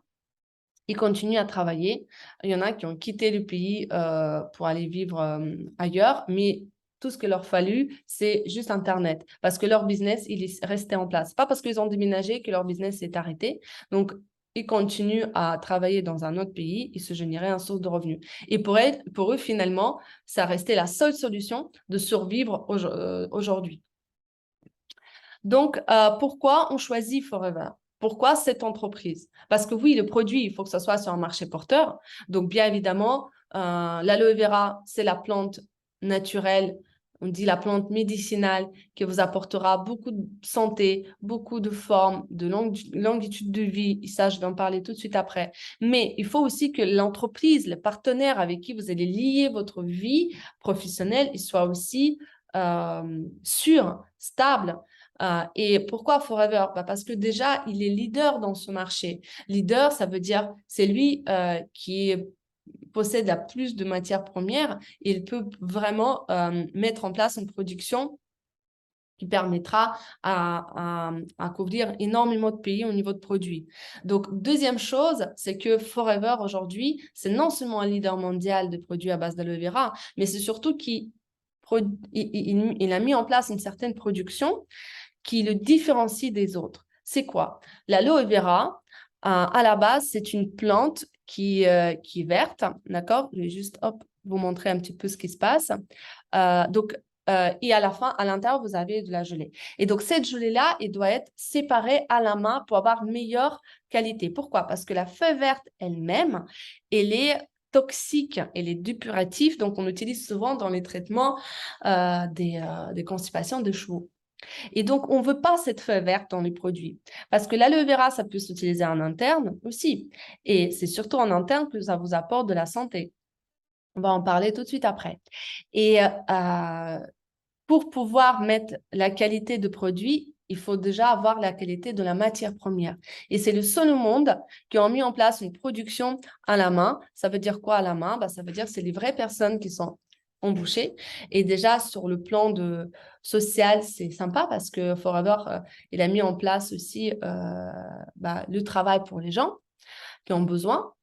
ils continuent à travailler. Il y en a qui ont quitté le pays pour aller vivre ailleurs, mais tout ce qu'il leur fallu, c'est juste Internet, parce que leur business, il est resté en place. Pas parce qu'ils ont déménagé que leur business s'est arrêté. Donc, ils continuent à travailler dans un autre pays, ils se généraient une source de revenus. Et pour eux, finalement, ça restait la seule solution de survivre aujourd'hui. Donc, pourquoi on choisit Forever? Pourquoi cette entreprise? Parce que oui, le produit, il faut que ce soit sur un marché porteur. Donc, bien évidemment, l'aloe vera, c'est la plante naturelle, on dit la plante médicinale qui vous apportera beaucoup de santé, beaucoup de forme, de longitude de vie. Et ça, je vais en parler tout de suite après. Mais il faut aussi que l'entreprise, le partenaire avec qui vous allez lier votre vie professionnelle, il soit aussi sûr, stable. Et pourquoi Forever? Bah parce que déjà, il est leader dans ce marché. Leader, ça veut dire c'est lui qui possède la plus de matières premières et il peut vraiment mettre en place une production qui permettra à couvrir énormément de pays au niveau de produits. Donc, deuxième chose, c'est que Forever, aujourd'hui, c'est non seulement un leader mondial de produits à base d'aloe vera, mais c'est surtout qu'il a mis en place une certaine production qui le différencie des autres. C'est quoi? L'aloe vera, à la base, c'est une plante qui est verte, d'accord? Je vais juste vous montrer un petit peu ce qui se passe. Et à la fin, à l'intérieur, vous avez de la gelée. Et donc, cette gelée-là, elle doit être séparée à la main pour avoir une meilleure qualité. Pourquoi? Parce que la feuille verte elle-même, elle est toxique, elle est dépurative, donc on l'utilise souvent dans les traitements des constipations de chevaux. Et donc, on ne veut pas cette feuille verte dans les produits. Parce que l'aloe vera, ça peut s'utiliser en interne aussi. Et c'est surtout en interne que ça vous apporte de la santé. On va en parler tout de suite après. Et pour pouvoir mettre la qualité de produit, il faut déjà avoir la qualité de la matière première. Et c'est le seul au monde qui ont mis en place une production à la main. Ça veut dire quoi à la main? Ça veut dire que c'est les vraies personnes qui sont embauchées. Et déjà, sur le plan social, c'est sympa parce que Forever, il a mis en place aussi le travail pour les gens qui ont besoin.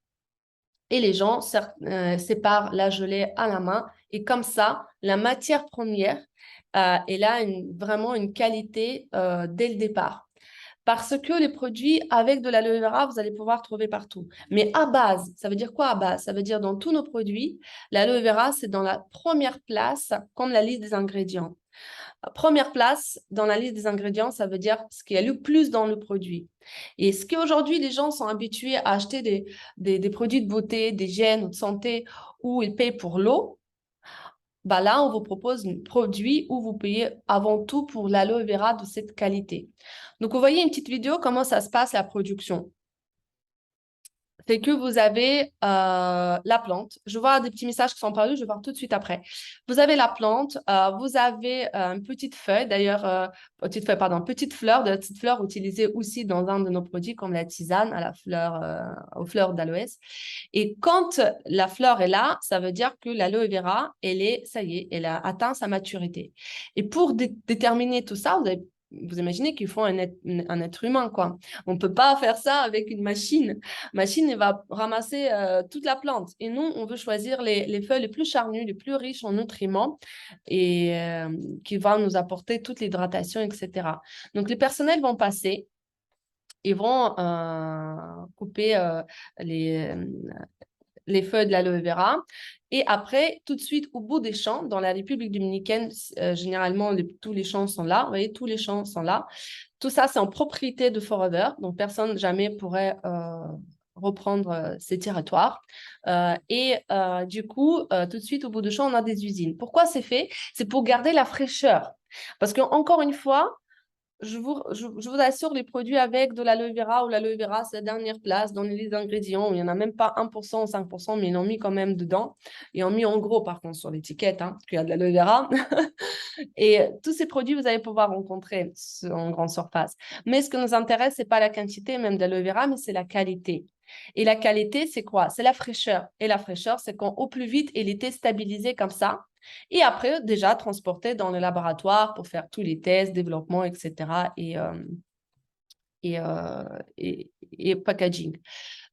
Et les gens séparent la gelée à la main. Et comme ça, la matière première, elle a vraiment une qualité dès le départ. Parce que les produits avec de l'aloe vera, vous allez pouvoir trouver partout. Mais à base, ça veut dire quoi à base? Ça veut dire dans tous nos produits, l'aloe vera, c'est dans la première place comme la liste des ingrédients. Première place dans la liste des ingrédients, ça veut dire ce qu'il y a le plus dans le produit. Et ce qu'aujourd'hui, les gens sont habitués à acheter des produits de beauté, d'hygiène ou de santé où ils payent pour l'eau, là, on vous propose un produit où vous payez avant tout pour l'aloe vera de cette qualité. Donc, vous voyez une petite vidéo, comment ça se passe la production. c'est que vous avez la plante. Je vois des petits messages qui sont parus, je vais voir tout de suite après. Vous avez la plante, vous avez une petite feuille, d'ailleurs, petite fleur, de la petite fleur utilisée aussi dans un de nos produits comme la tisane à la fleur, aux fleurs d'aloès. Et quand la fleur est là, ça veut dire que l'aloe vera, ça y est, elle a atteint sa maturité. Et pour déterminer tout ça, vous imaginez qu'il faut un être humain, quoi. On ne peut pas faire ça avec une machine. Machine, elle va ramasser toute la plante. Et nous, on veut choisir les feuilles les plus charnues, les plus riches en nutriments et qui vont nous apporter toute l'hydratation, etc. Donc, les personnels vont passer, ils vont couper les, les feuilles de l'aloe vera. Et après, tout de suite, au bout des champs, dans la République dominicaine, généralement, tous les champs sont là. Vous voyez, tous les champs sont là. Tout ça, c'est en propriété de Forever. Donc, personne jamais pourrait reprendre ces territoires. Du coup, tout de suite, au bout de champ, on a des usines. Pourquoi c'est fait? C'est pour garder la fraîcheur. Parce qu'encore une fois, je vous assure, les produits avec de l'aloe vera ou l'aloe vera, c'est la dernière place dans les listes d'ingrédients. Il n'y en a même pas 1% ou 5%, mais ils l'ont mis quand même dedans. Ils ont mis en gros, par contre, sur l'étiquette, qu'il y a de l'aloe vera. Et tous ces produits, vous allez pouvoir rencontrer en grande surface. Mais ce qui nous intéresse, ce n'est pas la quantité même d'aloe vera, mais c'est la qualité. Et la qualité, c'est quoi? C'est la fraîcheur. Et la fraîcheur, c'est quand au plus vite, elle était stabilisée comme ça. Et après, déjà transportée dans le laboratoire pour faire tous les tests, développement, etc. Et packaging.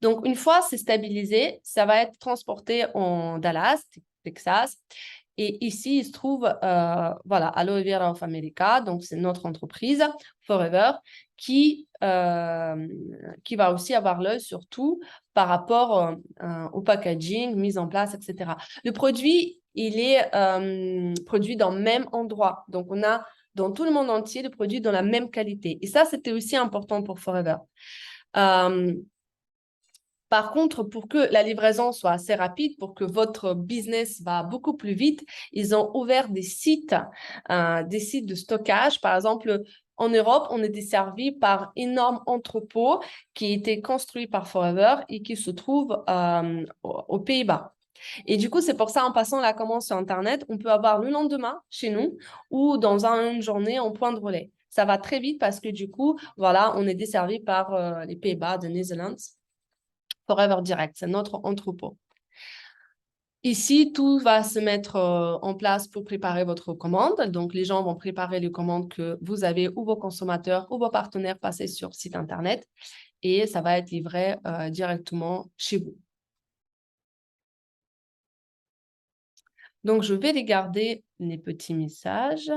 Donc, une fois c'est stabilisé, ça va être transporté en Dallas, Texas. Et ici, il se trouve, voilà, Aloe Vera of America, donc c'est notre entreprise, Forever, qui va aussi avoir l'œil sur tout par rapport au packaging, mise en place, etc. Le produit, il est produit dans le même endroit. Donc, on a dans tout le monde entier le produit dans la même qualité. Et ça, c'était aussi important pour Forever. Par contre, pour que la livraison soit assez rapide, pour que votre business va beaucoup plus vite, ils ont ouvert des sites de stockage. Par exemple, en Europe, on est desservi par énormes entrepôts qui étaient construits par Forever et qui se trouvent aux Pays-Bas. Et du coup, c'est pour ça, en passant la commande sur Internet, on peut avoir le lendemain chez nous ou dans une journée en point de relais. Ça va très vite parce que du coup, voilà, on est desservi par les Pays-Bas, de Netherlands. Forever Direct, c'est notre entrepôt. Ici, tout va se mettre en place pour préparer votre commande. Donc, les gens vont préparer les commandes que vous avez ou vos consommateurs ou vos partenaires passés sur le site Internet et ça va être livré directement chez vous. Donc, je vais regarder les petits messages.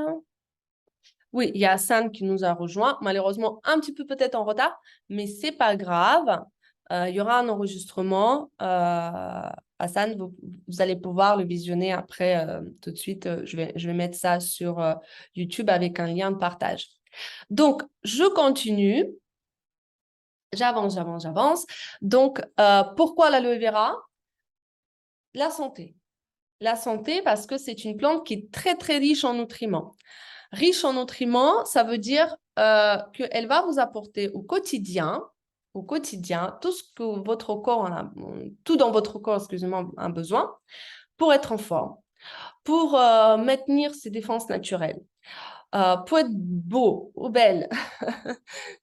Oui, il y a Hassan qui nous a rejoint. Malheureusement, un petit peu peut-être en retard, mais c'est pas grave. Il y aura un enregistrement. Hassan, vous allez pouvoir le visionner après tout de suite. Je vais mettre ça sur YouTube avec un lien de partage. Donc, je continue. J'avance. Donc, pourquoi l'aloe vera? La santé. La santé parce que c'est une plante qui est très, très riche en nutriments. Riche en nutriments, ça veut dire qu'elle va vous apporter au quotidien, tout ce que votre corps tout dans votre corps, excusez-moi, a besoin pour être en forme, pour maintenir ses défenses naturelles, pour être beau ou belle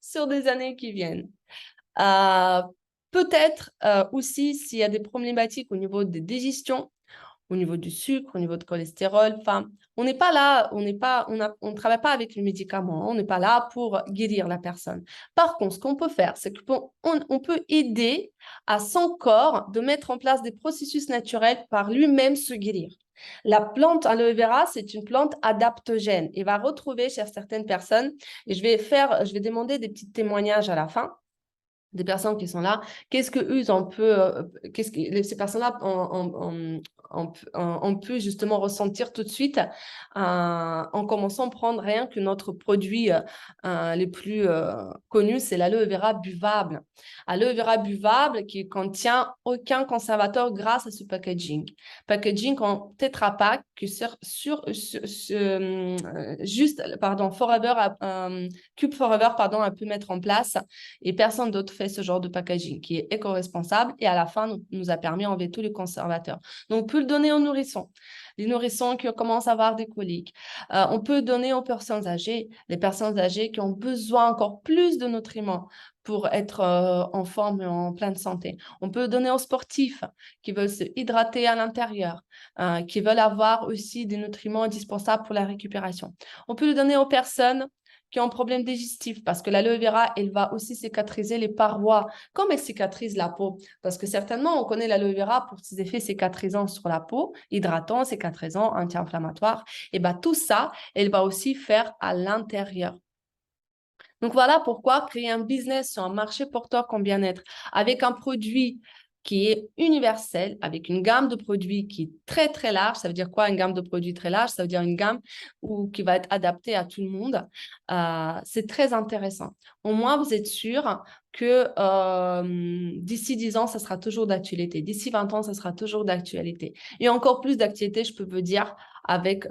sur des années qui viennent. Euh, Peut-être aussi s'il y a des problématiques au niveau des digestions, au niveau du sucre, au niveau de cholestérol. Enfin, on n'est pas là, on ne travaille pas avec le médicament, on n'est pas là pour guérir la personne. Par contre, ce qu'on peut faire, c'est qu'on peut aider à son corps de mettre en place des processus naturels par lui-même se guérir. La plante aloe vera, c'est une plante adaptogène et va retrouver chez certaines personnes, et je vais demander des petits témoignages à la fin, des personnes qui sont là, qu'est-ce que eux, ces personnes-là on peut justement ressentir tout de suite en commençant à prendre rien que notre produit le plus connu, c'est l'aloe vera buvable. Aloe vera buvable qui contient aucun conservateur grâce à ce packaging. Packaging en Tetra Pak que Cube Forever pardon, a pu mettre en place et personne d'autre fait ce genre de packaging qui est éco-responsable et à la fin nous a permis d'enlever tous les conservateurs. Donc, on peut le donner aux nourrissons. Les nourrissons qui commencent à avoir des coliques. On peut donner aux personnes âgées, les personnes âgées qui ont besoin encore plus de nutriments pour être en forme et en pleine santé. On peut donner aux sportifs qui veulent se hydrater à l'intérieur, qui veulent avoir aussi des nutriments indispensables pour la récupération. On peut le donner aux personnes qui ont un problème digestif parce que l'aloe vera, elle va aussi cicatriser les parois comme elle cicatrise la peau. Parce que certainement, on connaît l'aloe vera pour ses effets cicatrisants sur la peau, hydratants, cicatrisants, anti-inflammatoires. Et bien, tout ça, elle va aussi faire à l'intérieur. Donc, voilà pourquoi créer un business sur un marché porteur comme bien-être avec un produit qui est universel, avec une gamme de produits qui est très, très large. Ça veut dire quoi, une gamme de produits très large? Ça veut dire une gamme qui va être adaptée à tout le monde. C'est très intéressant. Au moins, vous êtes sûr que d'ici 10 ans, ça sera toujours d'actualité. D'ici 20 ans, ça sera toujours d'actualité. Et encore plus d'actualité, je peux vous dire, avec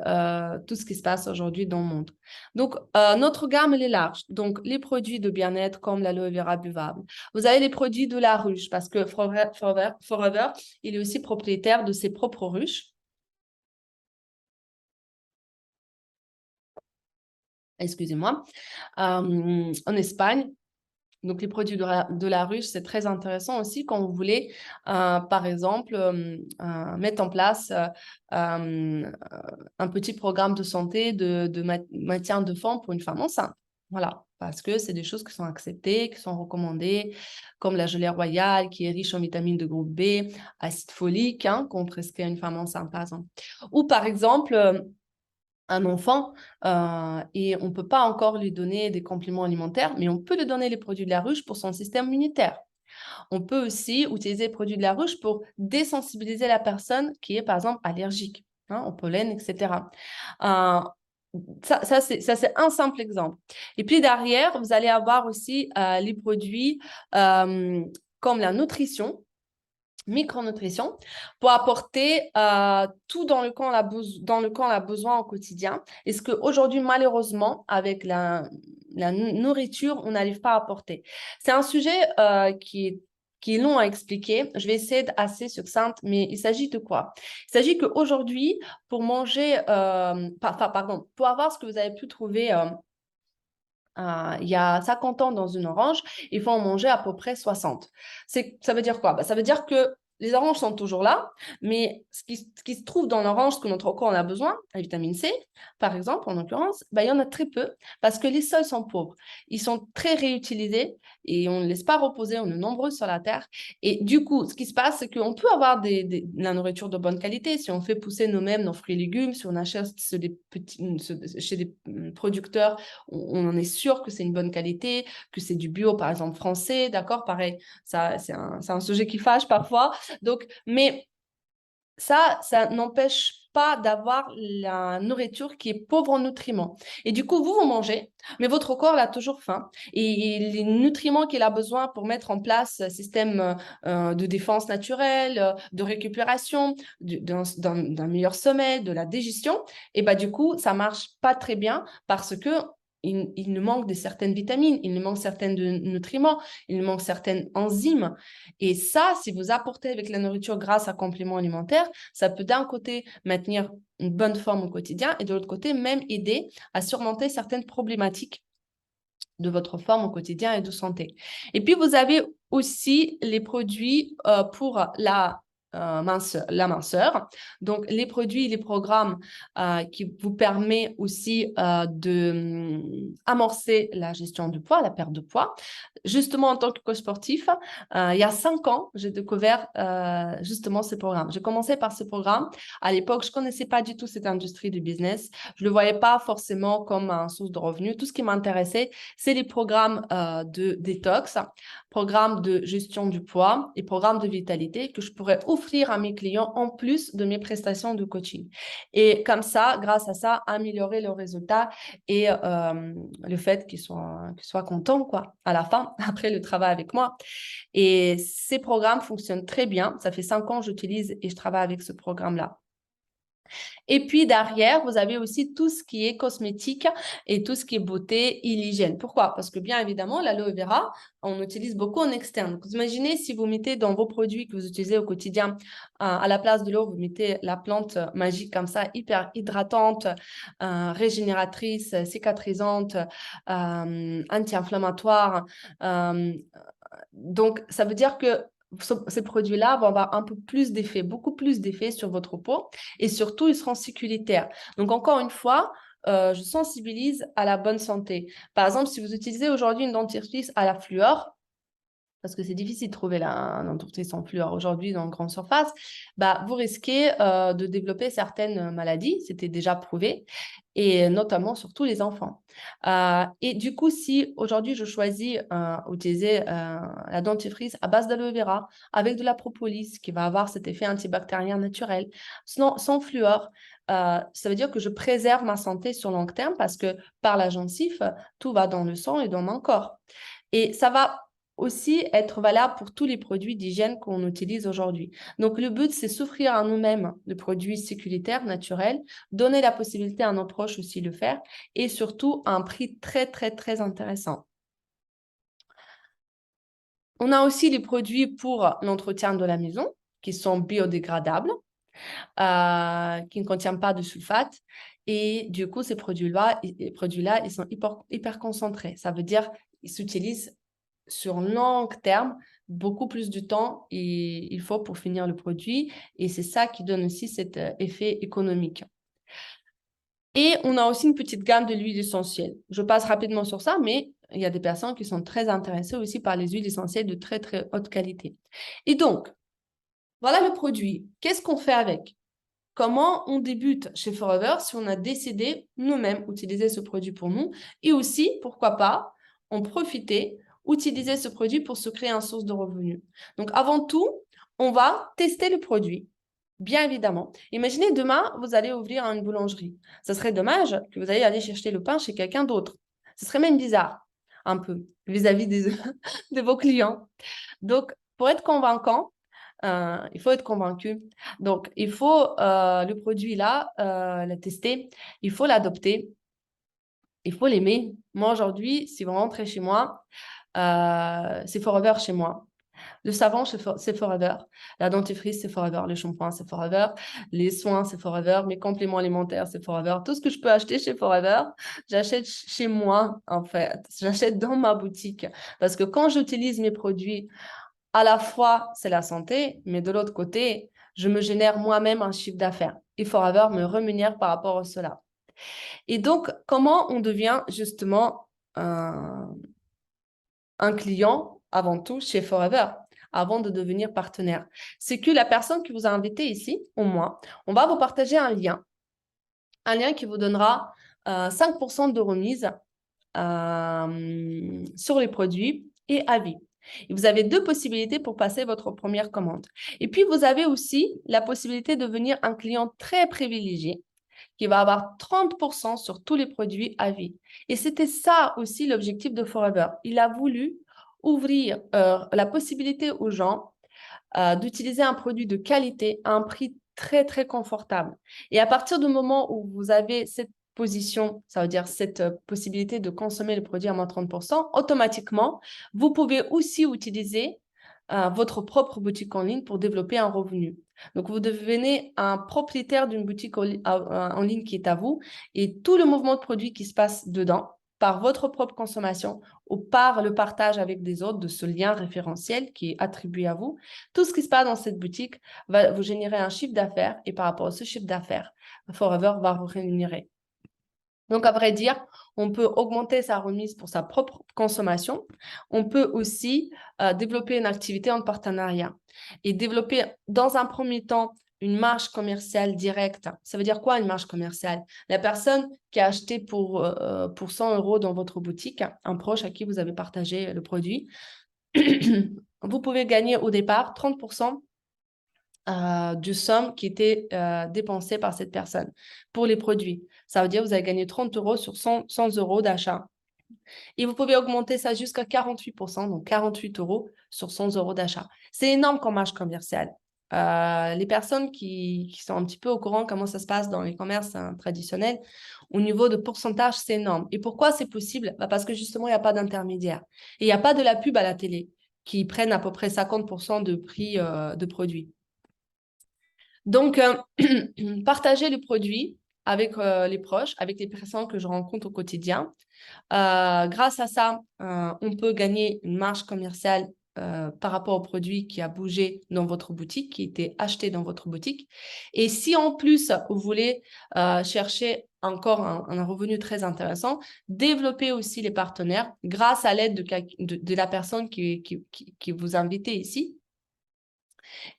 tout ce qui se passe aujourd'hui dans le monde. Donc, notre gamme, elle est large. Donc, les produits de bien-être comme l'aloe vera buvable. Vous avez les produits de la ruche parce que Forever, il est aussi propriétaire de ses propres ruches. Excusez-moi. En Espagne. Donc, les produits de la ruche, c'est très intéressant aussi quand vous voulez, par exemple, mettre en place un petit programme de santé, de maintien de forme pour une femme enceinte. Voilà, parce que c'est des choses qui sont acceptées, qui sont recommandées, comme la gelée royale, qui est riche en vitamines de groupe B, acide folique, qu'on prescrit à une femme enceinte, par exemple. Ou, par exemple, un enfant et on ne peut pas encore lui donner des compléments alimentaires, mais on peut lui donner les produits de la ruche pour son système immunitaire. On peut aussi utiliser les produits de la ruche pour désensibiliser la personne qui est, par exemple, allergique au pollen, etc. Ça c'est un simple exemple. Et puis derrière, vous allez avoir aussi les produits comme la nutrition, micronutrition pour apporter tout dans le camp a besoin au quotidien. Et ce qu'aujourd'hui, malheureusement, avec la nourriture, on n'arrive pas à apporter. C'est un sujet qui est long à expliquer. Je vais essayer d'être assez succincte, mais il s'agit de quoi? Il s'agit qu'aujourd'hui, pour manger, pardon, pour avoir ce que vous avez pu trouver il y a 50 ans dans une orange, il faut en manger à peu près 60. Ça veut dire quoi? Ça veut dire que les oranges sont toujours là, mais ce qui se trouve dans l'orange, ce que notre corps en a besoin, la vitamine C, par exemple, en l'occurrence, il y en a très peu parce que les sols sont pauvres. Ils sont très réutilisés et on ne les laisse pas reposer, on est nombreux sur la Terre. Et du coup, ce qui se passe, c'est qu'on peut avoir de la nourriture de bonne qualité si on fait pousser nous-mêmes nos fruits et légumes, si on achète chez des producteurs, on en est sûr que c'est une bonne qualité, que c'est du bio, par exemple, français, d'accord? Pareil, ça, c'est un sujet qui fâche parfois. Donc, mais ça n'empêche pas d'avoir la nourriture qui est pauvre en nutriments. Et du coup, vous mangez, mais votre corps a toujours faim. Et les nutriments qu'il a besoin pour mettre en place un système de défense naturelle, de récupération, d'un meilleur sommeil, de la digestion, et bah, du coup, ça marche pas très bien parce que il nous manque de certaines vitamines, il nous manque certains nutriments, il nous manque certaines enzymes. Et ça, si vous apportez avec la nourriture grâce à compléments alimentaires, ça peut d'un côté maintenir une bonne forme au quotidien et de l'autre côté même aider à surmonter certaines problématiques de votre forme au quotidien et de santé. Et puis, vous avez aussi les produits pour la minceur. Donc, les produits, les programmes qui vous permettent aussi de amorcer la gestion du poids, la perte de poids. Justement, en tant que coach sportif, il y a 5 ans, j'ai découvert justement ce programme. J'ai commencé par ce programme. À l'époque, je ne connaissais pas du tout cette industrie du business. Je ne le voyais pas forcément comme une source de revenus. Tout ce qui m'intéressait, c'est les programmes de détox, programmes de gestion du poids et programmes de vitalité que je pourrais offrir à mes clients en plus de mes prestations de coaching. Et comme ça, grâce à ça, améliorer leurs résultats et le fait qu'ils soient contents quoi, à la fin, après le travail avec moi. Et ces programmes fonctionnent très bien. Ça fait 5 ans que j'utilise et je travaille avec ce programme-là. Et puis derrière, vous avez aussi tout ce qui est cosmétique et tout ce qui est beauté et l'hygiène. Pourquoi? Parce que bien évidemment, l'aloe vera, on utilise beaucoup en externe. Donc, imaginez si vous mettez dans vos produits que vous utilisez au quotidien, à la place de l'eau, vous mettez la plante magique comme ça, hyper hydratante, régénératrice, cicatrisante, anti-inflammatoire. Donc, ça veut dire que ces produits-là vont avoir un peu plus d'effet, beaucoup plus d'effet sur votre peau et surtout, ils seront sécuritaires. Donc, encore une fois, je sensibilise à la bonne santé. Par exemple, si vous utilisez aujourd'hui une dentifrice à la fluor, parce que c'est difficile de trouver un dentifrice sans fluor aujourd'hui dans une grande surface, bah, vous risquez de développer certaines maladies, c'était déjà prouvé, et notamment surtout les enfants. Et du coup, si aujourd'hui je choisis d'utiliser la dentifrice à base d'aloe vera avec de la propolis qui va avoir cet effet antibactérien naturel, sans fluor, ça veut dire que je préserve ma santé sur long terme parce que par la gencive, tout va dans le sang et dans mon corps. Et ça va aussi être valable pour tous les produits d'hygiène qu'on utilise aujourd'hui. Donc, le but, c'est s'offrir à nous-mêmes de produits sécuritaires, naturels, donner la possibilité à nos proches aussi de le faire et surtout à un prix très, très, très intéressant. On a aussi les produits pour l'entretien de la maison qui sont biodégradables, qui ne contiennent pas de sulfate. Et du coup, ces produits-là, ils sont hyper concentrés. Ça veut dire qu'ils s'utilisent sur long terme, beaucoup plus de temps il faut pour finir le produit. Et c'est ça qui donne aussi cet effet économique. Et on a aussi une petite gamme de l'huile essentielle. Je passe rapidement sur ça, mais il y a des personnes qui sont très intéressées aussi par les huiles essentielles de très, très haute qualité. Et donc, voilà le produit. Qu'est-ce qu'on fait avec? Comment on débute chez Forever si on a décidé nous-mêmes utiliser ce produit pour nous et aussi, pourquoi pas, en profiter, utiliser ce produit pour se créer une source de revenus. Donc, avant tout, on va tester le produit, bien évidemment. Imaginez demain, vous allez ouvrir une boulangerie. Ce serait dommage que vous allez aller chercher le pain chez quelqu'un d'autre. Ce serait même bizarre, un peu, vis-à-vis de vos clients. Donc, pour être convaincant, il faut être convaincu. Donc, il faut le produit là, le tester, il faut l'adopter, il faut l'aimer. Moi, aujourd'hui, si vous rentrez chez moi, c'est Forever chez moi. Le savon, c'est Forever. La dentifrice, c'est Forever. Le shampoing, c'est Forever. Les soins, c'est Forever. Mes compléments alimentaires, c'est Forever. Tout ce que je peux acheter chez Forever, j'achète chez moi, en fait. J'achète dans ma boutique. Parce que quand j'utilise mes produits, à la fois, c'est la santé, mais de l'autre côté, je me génère moi-même un chiffre d'affaires. Et Forever me rémunère par rapport à cela. Et donc, comment on devient justement un client avant tout chez Forever, avant de devenir partenaire? C'est que la personne qui vous a invité ici, au moins, on va vous partager un lien qui vous donnera 5% de remise sur les produits et à vie. Et vous avez deux possibilités pour passer votre première commande. Et puis, vous avez aussi la possibilité de devenir un client très privilégié qui va avoir 30% sur tous les produits à vie. Et c'était ça aussi l'objectif de Forever. Il a voulu ouvrir la possibilité aux gens d'utiliser un produit de qualité à un prix très, très confortable. Et à partir du moment où vous avez cette position, ça veut dire cette possibilité de consommer le produit à moins 30%, automatiquement, vous pouvez aussi utiliser votre propre boutique en ligne pour développer un revenu. Donc, vous devenez un propriétaire d'une boutique en ligne qui est à vous et tout le mouvement de produit qui se passe dedans, par votre propre consommation ou par le partage avec des autres de ce lien référentiel qui est attribué à vous, tout ce qui se passe dans cette boutique va vous générer un chiffre d'affaires et par rapport à ce chiffre d'affaires, Forever va vous rémunérer. Donc, à vrai dire, on peut augmenter sa remise pour sa propre consommation. On peut aussi développer une activité en partenariat et développer dans un premier temps une marge commerciale directe. Ça veut dire quoi une marge commerciale? La personne qui a acheté pour 100 euros dans votre boutique, un proche à qui vous avez partagé le produit, vous pouvez gagner au départ 30% du somme qui était dépensée par cette personne pour les produits. Ça veut dire que vous allez gagner 30 euros sur 100 euros d'achat. Et vous pouvez augmenter ça jusqu'à 48%, donc 48 euros sur 100 euros d'achat. C'est énorme comme marge commerciale. Les personnes qui sont un petit peu au courant comment ça se passe dans les commerces traditionnels, au niveau de pourcentage, c'est énorme. Et pourquoi c'est possible? Parce que justement, il n'y a pas d'intermédiaire. Et il n'y a pas de la pub à la télé qui prennent à peu près 50% de prix de produits. Donc, partager le produit avec les proches, avec les personnes que je rencontre au quotidien. Grâce à ça, on peut gagner une marge commerciale par rapport au produit qui a bougé dans votre boutique, qui était acheté dans votre boutique. Et si en plus, vous voulez chercher encore un revenu très intéressant, développer aussi les partenaires grâce à l'aide de la personne qui vous invite ici.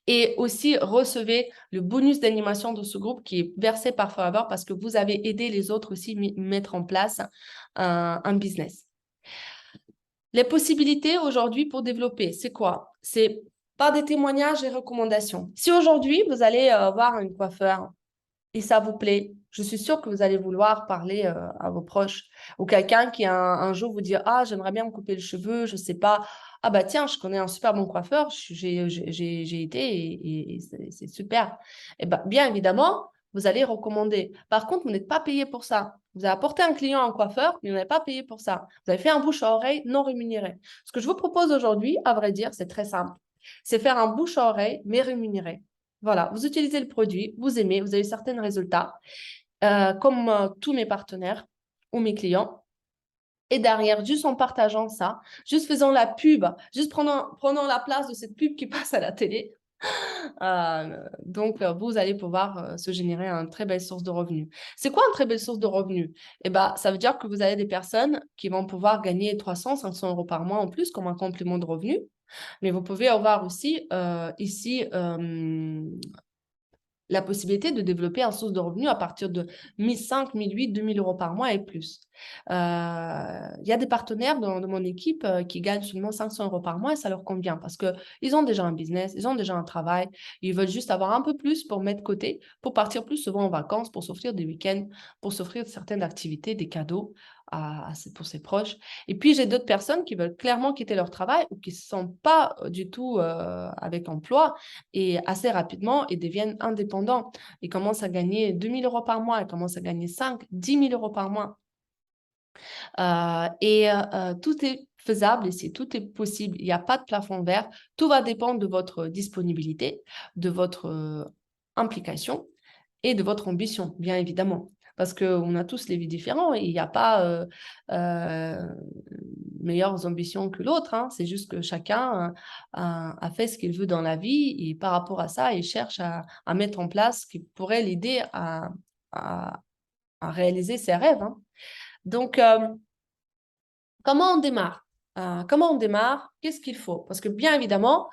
Et aussi, recevez le bonus d'animation de ce groupe qui est versé par Forever parce que vous avez aidé les autres aussi à mettre en place un business. Les possibilités aujourd'hui pour développer, c'est quoi? C'est par des témoignages et recommandations. Si aujourd'hui, vous allez voir un coiffeur et ça vous plaît, je suis sûre que vous allez vouloir parler à vos proches ou quelqu'un qui un jour vous dit « Ah, j'aimerais bien me couper le cheveu, je ne sais pas. Ah bah tiens, je connais un super bon coiffeur, j'ai été et c'est super. » Et bah, bien évidemment, vous allez recommander. Par contre, vous n'êtes pas payé pour ça. Vous avez apporté un client à un coiffeur, mais vous n'avez pas payé pour ça. Vous avez fait un bouche à oreille non rémunéré. Ce que je vous propose aujourd'hui, à vrai dire, c'est très simple. C'est faire un bouche à oreille, mais rémunéré. Voilà, vous utilisez le produit, vous aimez, vous avez certains résultats, comme tous mes partenaires ou mes clients. Et derrière, juste en partageant ça, juste faisant la pub, juste prenant la place de cette pub qui passe à la télé, donc, vous allez pouvoir se générer une très belle source de revenus. C'est quoi une très belle source de revenus? Eh ben, ça veut dire que vous avez des personnes qui vont pouvoir gagner 300, 500 euros par mois en plus comme un complément de revenus. Mais vous pouvez avoir aussi ici la possibilité de développer une source de revenus à partir de 1 500, 1 800, 2 000 euros par mois et plus. Il y a des partenaires de mon équipe qui gagnent seulement 500 euros par mois et ça leur convient parce qu'ils ont déjà un business, ils ont déjà un travail, ils veulent juste avoir un peu plus pour mettre de côté, pour partir plus souvent en vacances, pour s'offrir des week-ends, pour s'offrir certaines activités, des cadeaux pour ses proches. Et puis, j'ai d'autres personnes qui veulent clairement quitter leur travail ou qui ne se sentent pas du tout avec emploi et assez rapidement, ils deviennent indépendants. Ils commencent à gagner 2 000 euros par mois, ils commencent à gagner 5 10 000 euros par mois. Tout est faisable ici, tout est possible. Il n'y a pas de plafond vert. Tout va dépendre de votre disponibilité, de votre implication et de votre ambition, bien évidemment. Parce qu'on a tous les vies différentes et il n'y a pas meilleures ambitions que l'autre. Hein. C'est juste que chacun a fait ce qu'il veut dans la vie et par rapport à ça, il cherche à mettre en place ce qui pourrait l'aider à réaliser ses rêves. Hein. Donc, comment on démarre? Comment on démarre? Qu'est-ce qu'il faut? Parce que bien évidemment,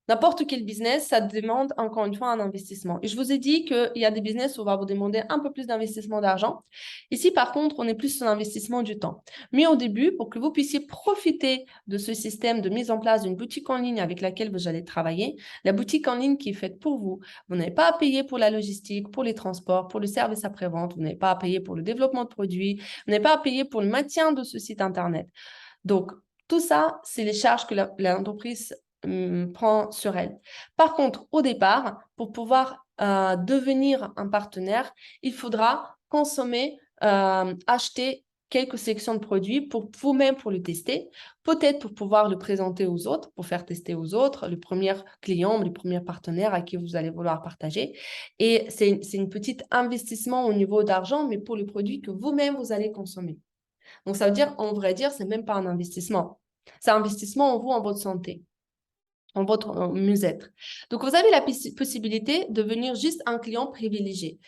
n'importe quel business, ça demande encore une fois un investissement. Et je vous ai dit qu'il y a des business où on va vous demander un peu plus d'investissement d'argent. Ici, par contre, on est plus sur l'investissement du temps. Mais au début, pour que vous puissiez profiter de ce système de mise en place d'une boutique en ligne avec laquelle vous allez travailler, la boutique en ligne qui est faite pour vous, vous n'avez pas à payer pour la logistique, pour les transports, pour le service après-vente, vous n'avez pas à payer pour le développement de produits, vous n'avez pas à payer pour le maintien de ce site Internet. Donc, tout ça, c'est les charges que l'entreprise prend sur elle. Par contre, au départ, pour pouvoir devenir un partenaire, il faudra consommer, acheter quelques sélections de produits pour vous-même pour le tester, peut-être pour pouvoir le présenter aux autres, pour faire tester aux autres, le premier client, les premiers partenaires à qui vous allez vouloir partager. Et c'est une petite investissement au niveau d'argent, mais pour le produit que vous-même, vous allez consommer. Donc, ça veut dire, en vrai dire, c'est même pas un investissement. C'est un investissement en vous, en votre santé, en votre mieux-être. Donc, vous avez la possibilité de devenir juste un client privilégié.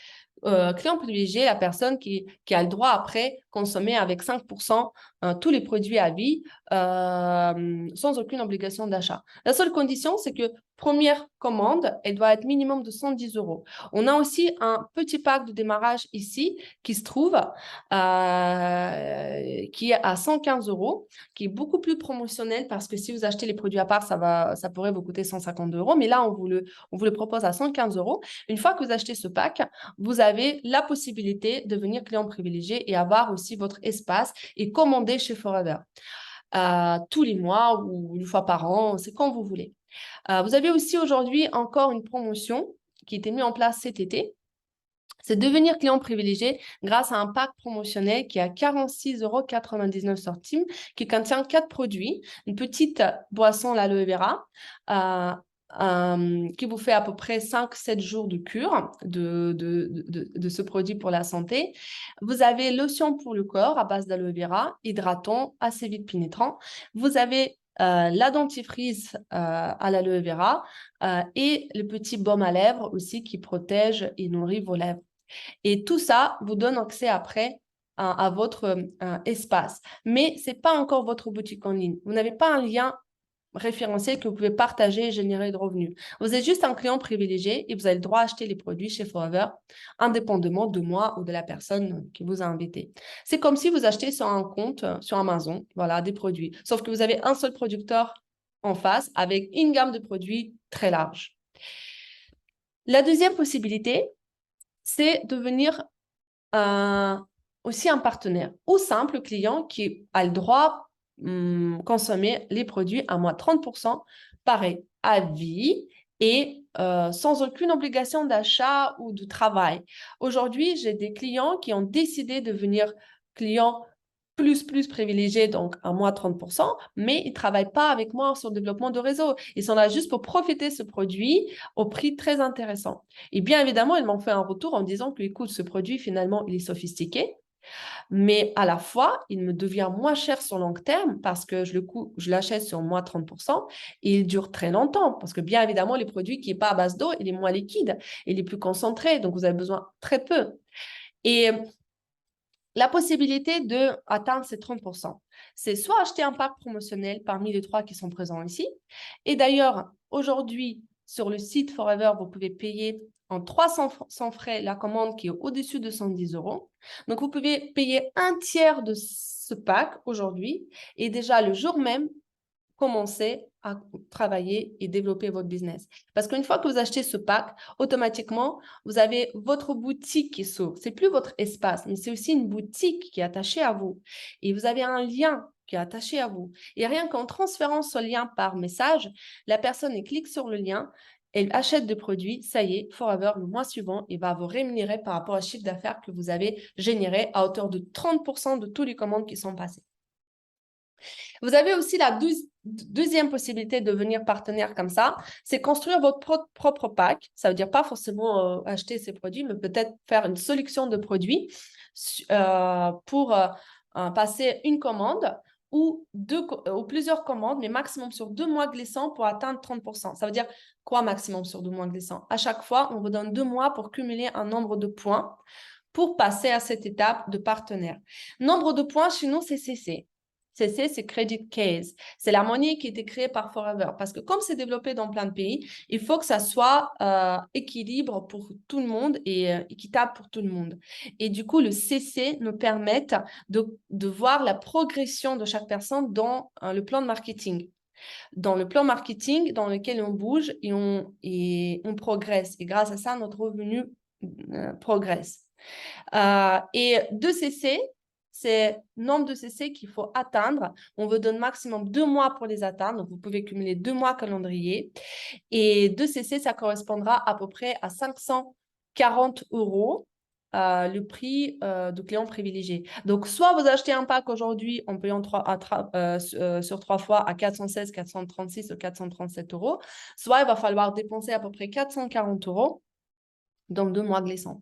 Client privilégié, la personne qui a le droit après consommer avec 5% tous les produits à vie sans aucune obligation d'achat. La seule condition, c'est que première commande, elle doit être minimum de 110 euros. On a aussi un petit pack de démarrage ici qui se trouve, qui est à 115 euros, qui est beaucoup plus promotionnel parce que si vous achetez les produits à part, ça pourrait vous coûter 150 euros. Mais là, on vous le propose à 115 euros. Une fois que vous achetez ce pack, vous avez la possibilité de devenir client privilégié et avoir aussi votre espace et commander chez Forever. tous les mois ou une fois par an, c'est quand vous voulez. Vous avez aussi aujourd'hui encore une promotion qui a été mise en place cet été. C'est devenir client privilégié grâce à un pack promotionnel qui est à 46,99 €, qui contient 4 produits. Une petite boisson, l'aloe vera, qui vous fait à peu près 5-7 jours de cure de ce produit pour la santé. Vous avez lotion pour le corps à base d'aloe vera, hydratant, assez vite pénétrant. Vous avez la dentifrice à l'aloe vera et le petit baume à lèvres aussi qui protège et nourrit vos lèvres. Et tout ça vous donne accès après à votre espace. Mais ce n'est pas encore votre boutique en ligne. Vous n'avez pas un lien référentiel que vous pouvez partager et générer de revenus. Vous êtes juste un client privilégié et vous avez le droit à acheter les produits chez Forever, indépendamment de moi ou de la personne qui vous a invité. C'est comme si vous achetez sur un compte, sur Amazon, voilà, des produits. Sauf que vous avez un seul producteur en face avec une gamme de produits très large. La deuxième possibilité, c'est devenir aussi un partenaire ou simple client qui a le droit de consommer les produits à moins 30%, pareil, à vie et sans aucune obligation d'achat ou de travail. Aujourd'hui, j'ai des clients qui ont décidé de devenir clients plus privilégiés, donc à moins 30%, mais ils ne travaillent pas avec moi sur le développement de réseau. Ils sont là juste pour profiter de ce produit au prix très intéressant. Et bien évidemment, ils m'ont fait un retour en disant que, écoute, ce produit, finalement, il est sophistiqué, mais à la fois, il me devient moins cher sur long terme parce que je l'achète sur moins 30% et il dure très longtemps parce que bien évidemment, les produits qui n'est pas à base d'eau, il est moins liquide, il est plus concentré, donc vous avez besoin très peu. Et la possibilité d'atteindre ces 30%, c'est soit acheter un pack promotionnel parmi les 3 qui sont présents ici. Et d'ailleurs, aujourd'hui, sur le site Forever, vous pouvez payer en 300 sans frais la commande qui est au-dessus de 110 €. Donc, vous pouvez payer un tiers de ce pack aujourd'hui et déjà le jour même, commencer à travailler et développer votre business. Parce qu'une fois que vous achetez ce pack, automatiquement, vous avez votre boutique qui s'ouvre. Ce n'est plus votre espace, mais c'est aussi une boutique qui est attachée à vous. Et vous avez un lien qui est attaché à vous. Et rien qu'en transférant ce lien par message, la personne elle clique sur le lien, elle achète des produits, ça y est, Forever, le mois suivant, il va vous rémunérer par rapport au chiffre d'affaires que vous avez généré à hauteur de 30% de tous les commandes qui sont passées. Vous avez aussi la deuxième possibilité de devenir partenaire comme ça, c'est construire votre propre pack. Ça veut dire pas forcément acheter ces produits, mais peut-être faire une sélection de produits pour passer une commande ou plusieurs commandes, mais maximum sur 2 mois glissants pour atteindre 30%. Ça veut dire quoi maximum sur 2 mois glissants? À chaque fois, on vous donne 2 mois pour cumuler un nombre de points pour passer à cette étape de partenaire. Nombre de points chez nous, c'est CC. CC, c'est Credit Case. C'est la monnaie qui a été créée par Forever. Parce que comme c'est développé dans plein de pays, il faut que ça soit équilibre pour tout le monde et équitable pour tout le monde. Et du coup, le CC nous permet de voir la progression de chaque personne dans le plan de marketing. Dans le plan marketing dans lequel on bouge et on progresse. Et grâce à ça, notre revenu progresse. Et 2 CC, c'est nombre de CC qu'il faut atteindre. On vous donne maximum 2 mois pour les atteindre. Donc, vous pouvez cumuler 2 mois calendrier. Et 2 CC, ça correspondra à peu près à 540 €. Le prix de client privilégié. Donc, soit vous achetez un pack aujourd'hui en payant sur 3 fois à 416, 436 ou 437 €, soit il va falloir dépenser à peu près 440 € dans 2 mois glissants.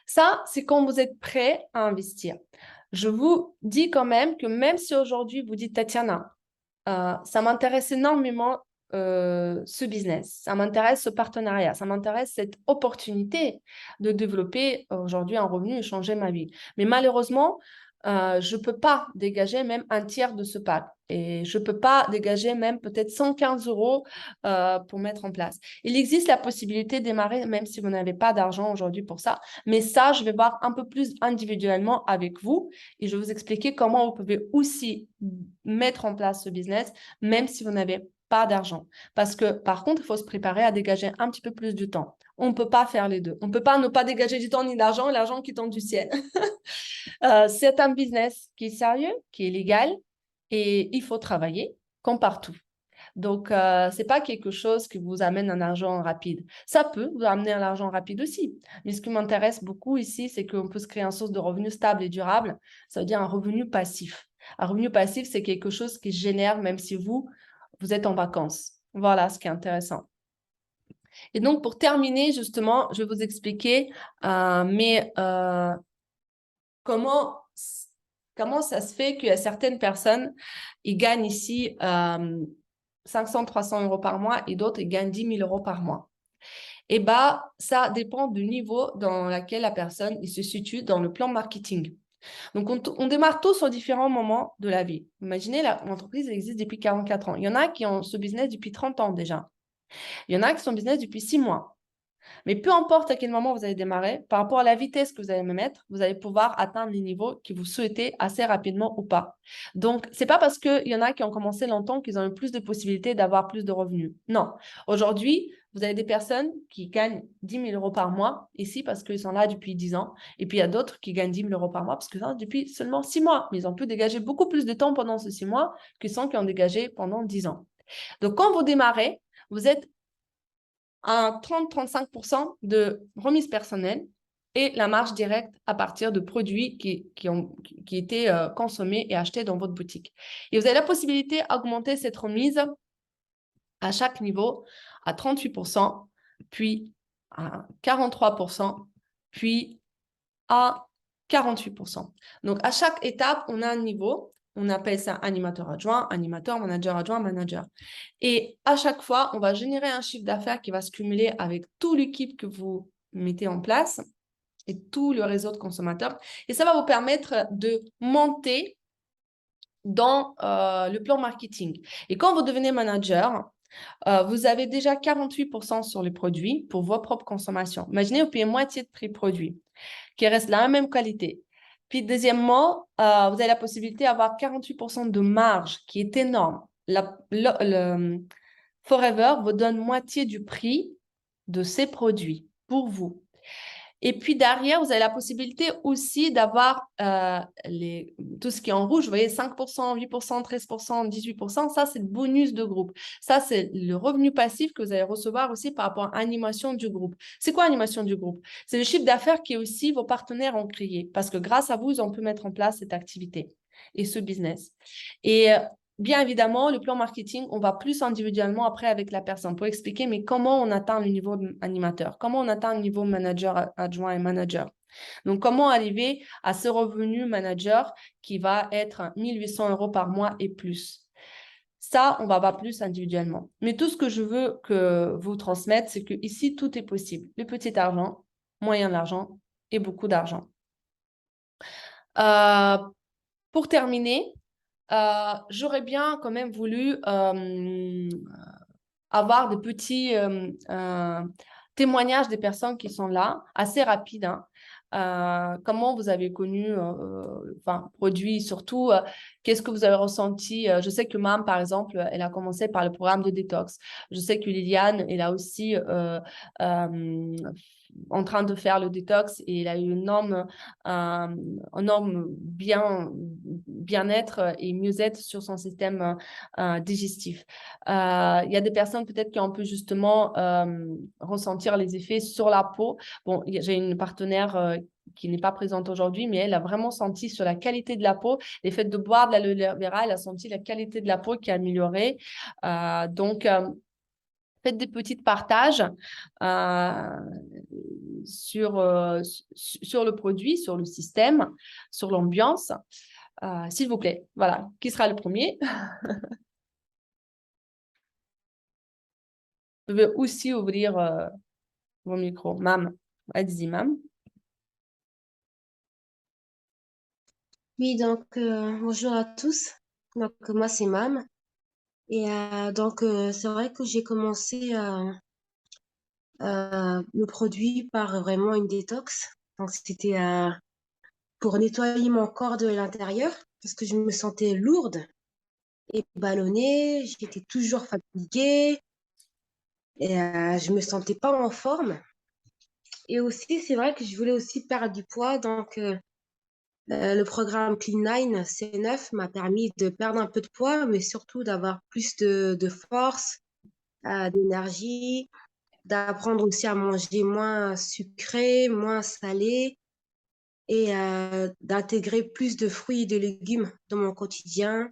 Ça, c'est quand vous êtes prêt à investir. Je vous dis quand même que même si aujourd'hui vous dites Tatiana, ça m'intéresse énormément ce business, ça m'intéresse ce partenariat, ça m'intéresse cette opportunité de développer aujourd'hui un revenu et changer ma vie. Mais malheureusement, je ne peux pas dégager même un tiers de ce pack et je ne peux pas dégager même peut-être 115 € pour mettre en place. Il existe la possibilité de démarrer même si vous n'avez pas d'argent aujourd'hui pour ça, mais ça, je vais voir un peu plus individuellement avec vous et je vais vous expliquer comment vous pouvez aussi mettre en place ce business même si vous n'avez pas d'argent. Parce que par contre, il faut se préparer à dégager un petit peu plus du temps. On ne peut pas faire les deux. On ne peut pas ne pas dégager du temps ni d'argent et l'argent qui tombe du ciel. C'est un business qui est sérieux, qui est légal, et il faut travailler comme partout. Donc, ce n'est pas quelque chose qui vous amène un argent rapide. Ça peut vous amener un argent rapide aussi. Mais ce qui m'intéresse beaucoup ici, c'est qu'on peut se créer une source de revenus stable et durable. Ça veut dire un revenu passif. Un revenu passif, c'est quelque chose qui génère même si vous êtes en vacances. Voilà ce qui est intéressant. Et donc, pour terminer, justement, je vais vous expliquer comment, comment ça se fait qu'il y a certaines personnes, ils gagnent ici 500, 300 euros par mois et d'autres, ils gagnent 10 000 euros par mois. Et bien, ça dépend du niveau dans lequel la personne il se situe dans le plan marketing. Donc, on démarre tous sur différents moments de la vie. Imaginez, l'entreprise existe depuis 44 ans. Il y en a qui ont ce business depuis 30 ans déjà. Il y en a qui sont business depuis 6 mois. Mais peu importe à quel moment vous allez démarrer, par rapport à la vitesse que vous allez me mettre, vous allez pouvoir atteindre les niveaux que vous souhaitez assez rapidement ou pas. Donc, ce n'est pas parce qu'il y en a qui ont commencé longtemps qu'ils ont eu plus de possibilités d'avoir plus de revenus. Non. Aujourd'hui, vous avez des personnes qui gagnent 10 000 euros par mois ici parce qu'ils sont là depuis 10 ans. Et puis, il y a d'autres qui gagnent 10 000 euros par mois parce qu'ils sont là depuis seulement 6 mois. Mais ils ont pu dégager beaucoup plus de temps pendant ces 6 mois que ceux qui ont dégagé pendant 10 ans. Donc, quand vous démarrez, vous êtes à 30-35% de remise personnelle et la marge directe à partir de produits qui étaient consommés et achetés dans votre boutique. Et vous avez la possibilité d'augmenter cette remise à chaque niveau à 38%, puis à 43%, puis à 48%. Donc, à chaque étape, on a un niveau. On appelle ça animateur adjoint, animateur, manager adjoint, manager. Et à chaque fois, on va générer un chiffre d'affaires qui va se cumuler avec tout l'équipe que vous mettez en place et tout le réseau de consommateurs. Et ça va vous permettre de monter dans le plan marketing. Et quand vous devenez manager, vous avez déjà 48% sur les produits pour vos propres consommations. Imaginez, vous payez moitié de prix produit qui reste la même qualité. Puis, deuxièmement, vous avez la possibilité d'avoir 48% de marge, qui est énorme. Forever vous donne moitié du prix de ses produits pour vous. Et puis derrière, vous avez la possibilité aussi d'avoir tout ce qui est en rouge. Vous voyez, 5%, 8%, 13%, 18%. Ça, c'est le bonus de groupe. Ça, c'est le revenu passif que vous allez recevoir aussi par rapport à l'animation du groupe. C'est quoi l'animation du groupe? C'est le chiffre d'affaires qui aussi vos partenaires ont créé. Parce que grâce à vous, on peut mettre en place cette activité et ce business. Et bien évidemment, le plan marketing, on va plus individuellement après avec la personne pour expliquer, mais comment on atteint le niveau animateur, comment on atteint le niveau manager adjoint et manager. Donc, comment arriver à ce revenu manager qui va être 1 800 euros par mois et plus. Ça, on va voir plus individuellement. Mais tout ce que je veux que vous transmettre, c'est que ici, tout est possible. Le petit argent, moyen d'argent et beaucoup d'argent. Pour terminer, j'aurais bien quand même voulu avoir des petits témoignages des personnes qui sont là, assez rapides. Hein. Comment vous avez connu, enfin, produit surtout, qu'est-ce que vous avez ressenti? Je sais que Mam, par exemple, elle a commencé par le programme de détox. Je sais que Liliane, elle a aussi en train de faire le détox et elle a eu un énorme bien-être et mieux-être sur son système digestif. Il y a des personnes peut-être qui ont pu justement ressentir les effets sur la peau. Bon, j'ai une partenaire qui n'est pas présente aujourd'hui, mais elle a vraiment senti sur la qualité de la peau. Le fait de boire de l'aloe vera, elle a senti la qualité de la peau qui a amélioré. Donc, faites des petits partages sur le produit, sur le système, sur l'ambiance. S'il vous plaît, voilà. Qui sera le premier? Vous pouvez aussi ouvrir vos micros. Mam, allez-y, Mam. Oui, donc bonjour à tous. Donc moi c'est Mam et donc c'est vrai que j'ai commencé le produit par vraiment une détox. Donc c'était pour nettoyer mon corps de l'intérieur parce que je me sentais lourde et ballonnée. J'étais toujours fatiguée et je me sentais pas en forme. Et aussi c'est vrai que je voulais aussi perdre du poids donc Le programme Clean9, C9, m'a permis de perdre un peu de poids, mais surtout d'avoir plus de force, d'énergie, d'apprendre aussi à manger moins sucré, moins salé et d'intégrer plus de fruits et de légumes dans mon quotidien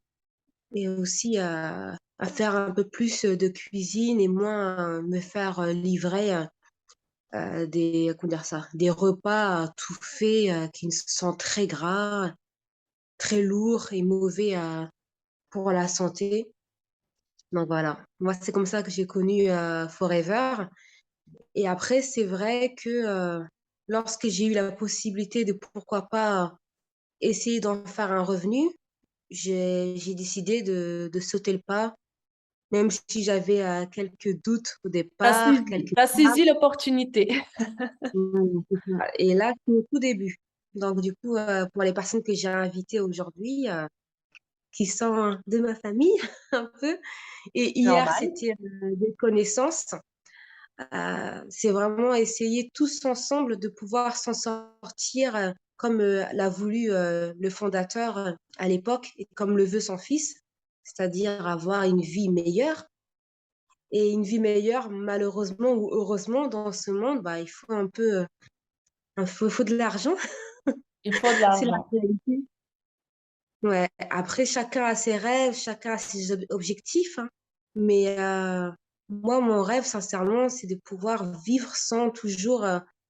et aussi à faire un peu plus de cuisine et moins me faire livrer comment dire ça, des repas tout faits qui sont très gras, très lourds et mauvais pour la santé. Donc voilà, moi c'est comme ça que j'ai connu Forever. Et après, c'est vrai que lorsque j'ai eu la possibilité de pourquoi pas essayer d'en faire un revenu, j'ai décidé de sauter le pas, même si j'avais quelques doutes au départ, quelques T'as craintes. saisi l'opportunité. C'est ça. Et là, c'est au tout début. Donc, du coup, pour les personnes que j'ai invitées aujourd'hui, qui sont de ma famille, un peu, et hier, Normal. c'était des connaissances. C'est vraiment essayer tous ensemble de pouvoir s'en sortir comme l'a voulu le fondateur à l'époque et comme le veut son fils, c'est-à-dire avoir une vie meilleure. Et une vie meilleure, malheureusement ou heureusement, dans ce monde, bah, il faut un peu, faut de l'argent, Il faut de c'est la l'argent. réalité. Ouais. Après, chacun a ses rêves, chacun a ses objectifs, hein. Mais moi, mon rêve, sincèrement, c'est de pouvoir vivre sans toujours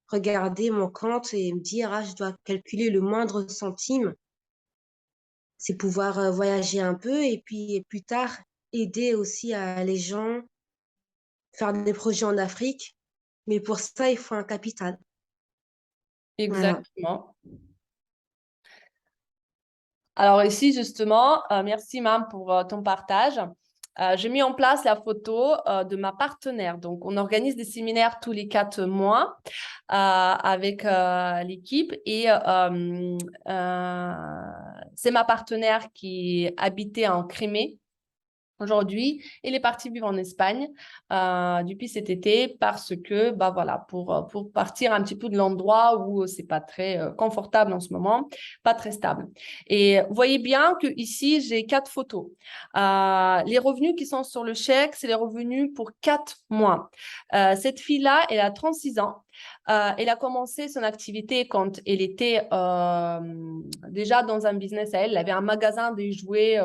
regarder mon compte et me dire, ah, je dois calculer le moindre centime. C'est pouvoir voyager un peu et puis et plus tard, aider aussi les gens, faire des projets en Afrique. Mais pour ça, il faut un capital. Voilà. Exactement. Alors ici, justement, merci, Mam, pour ton partage. J'ai mis en place la photo de ma partenaire. Donc, on organise des séminaires tous les 4 mois avec l'équipe et c'est ma partenaire qui habitait en Crimée. Aujourd'hui, il est parti vivre en Espagne depuis cet été parce que, bah voilà, pour partir un petit peu de l'endroit où c'est pas très confortable en ce moment, pas très stable. Et vous voyez bien que ici j'ai 4 photos. Les revenus qui sont sur le chèque, c'est les revenus pour 4 mois. Cette fille-là, elle a 36 ans. Elle a commencé son activité quand elle était déjà dans un business à elle. Elle avait un magasin de jouets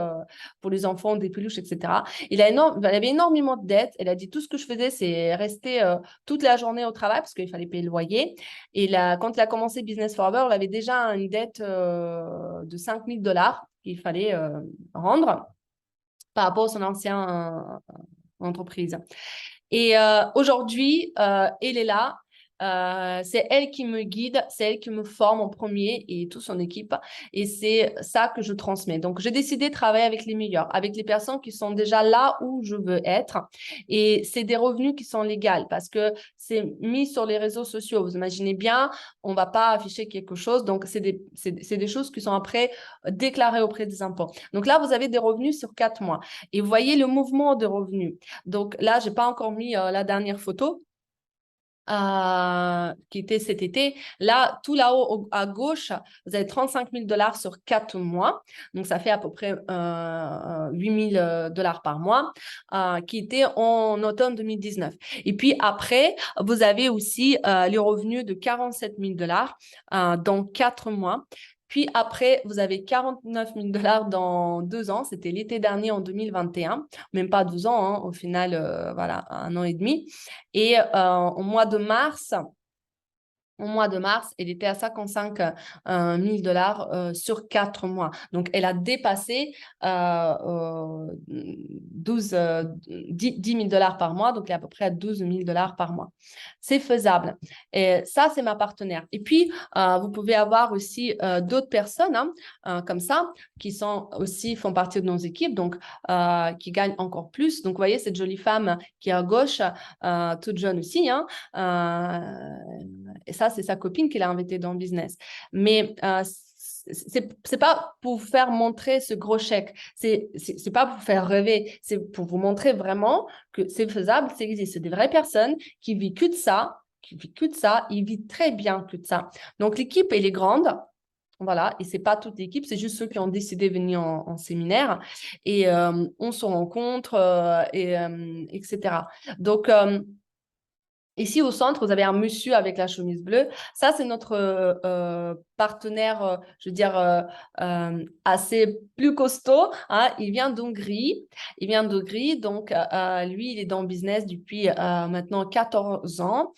pour les enfants, des peluches, etc. Elle avait énormément de dettes. Elle a dit tout ce que je faisais, c'est rester toute la journée au travail parce qu'il fallait payer le loyer. Et là, quand elle a commencé Business Forever, elle avait déjà une dette de $5 000 qu'il fallait rendre par rapport à son ancienne entreprise. Et aujourd'hui, elle est là. C'est elle qui me guide, c'est elle qui me forme en premier et toute son équipe. Et c'est ça que je transmets. Donc, j'ai décidé de travailler avec les meilleurs, avec les personnes qui sont déjà là où je veux être. Et c'est des revenus qui sont légaux parce que c'est mis sur les réseaux sociaux. Vous imaginez bien, on ne va pas afficher quelque chose. Donc, c'est des choses qui sont après déclarées auprès des impôts. Donc là, vous avez des revenus sur 4 mois. Et vous voyez le mouvement de revenus. Donc là, je n'ai pas encore mis la dernière photo qui était cet été. Là, tout là-haut à gauche, vous avez $35 000 sur 4 mois. Donc, ça fait à peu près 8 000 $ par mois qui était en automne 2019. Et puis après, vous avez aussi les revenus de $47 000 dans 4 mois. Puis après, vous avez $49 000 dans 2 ans. C'était l'été dernier en 2021. Même pas 12 ans, hein, au final, voilà, 1 an et demi. Et au mois de mars, elle était à 55 000 $ sur 4 mois. Donc, elle a dépassé 10 000 $ par mois. Donc, elle est à peu près à 12 000 $ par mois. C'est faisable. Et ça, c'est ma partenaire. Et puis, vous pouvez avoir aussi d'autres personnes comme ça qui font partie de nos équipes, donc qui gagnent encore plus. Donc, vous voyez, cette jolie femme qui est à gauche, toute jeune aussi, hein, et ça, c'est sa copine qui l'a invitée dans le business. Mais c'est pas pour vous faire montrer ce gros chèque. C'est pas pour vous faire rêver. C'est pour vous montrer vraiment que c'est faisable, c'est existe. C'est des vraies personnes qui vivent que de ça, qui vivent que de ça. Ils vivent très bien que de ça. Donc, l'équipe, elle est grande. Voilà, et c'est pas toute l'équipe, c'est juste ceux qui ont décidé de venir en séminaire et on se rencontre etc. Donc, ici au centre, vous avez un monsieur avec la chemise bleue. Ça, c'est notre partenaire, je veux dire, assez plus costaud, hein. Il vient d'Hongrie. Il vient d'Hongrie. Donc, lui, il est dans le business depuis maintenant 14 ans.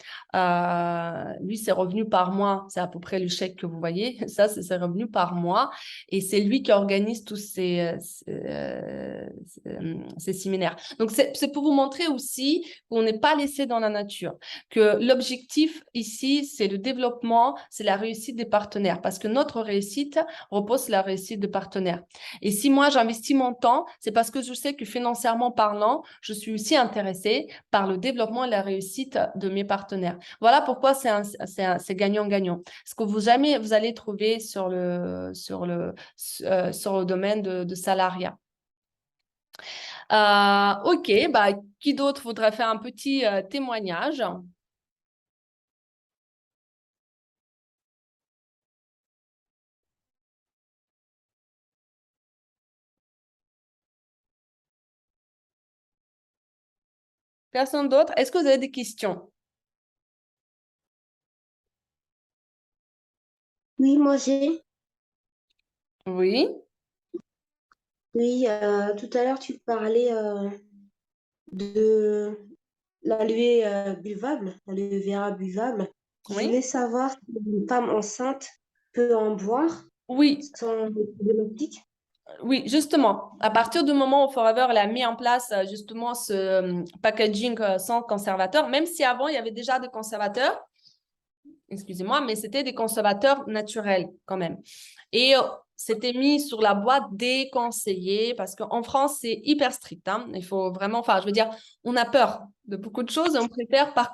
Lui, ses revenus par mois, c'est à peu près le chèque que vous voyez. Ça, c'est ses revenus par mois. Et c'est lui qui organise tous ces séminaires. Donc, c'est pour vous montrer aussi qu'on n'est pas laissé dans la nature, que l'objectif ici, c'est le développement, c'est la réussite des partenaires, parce que notre réussite repose sur la réussite des partenaires. Et si moi, j'investis mon temps, c'est parce que je sais que financièrement parlant, je suis aussi intéressée par le développement et la réussite de mes partenaires. Voilà pourquoi c'est gagnant-gagnant. Ce que vous jamais vous allez trouver sur le domaine de salariat. Ok, bah, qui d'autre voudrait faire un petit témoignage? Personne d'autre? Est-ce que vous avez des questions? Oui, moi j'ai. Oui, Oui, tout à l'heure, tu parlais de l'aloe buvable, l'aloe vera buvable. Je oui, voulais savoir si une femme enceinte peut en boire oui, sans problématique. oui, justement. À partir du moment où Forever elle a mis en place justement ce packaging sans conservateur, même si avant il y avait déjà des conservateurs, excusez-moi, mais c'était des conservateurs naturels quand même. Et c'était mis sur la boîte déconseillé parce qu'en France, c'est hyper strict, hein. Il faut vraiment, enfin, je veux dire, on a peur de beaucoup de choses et on préfère par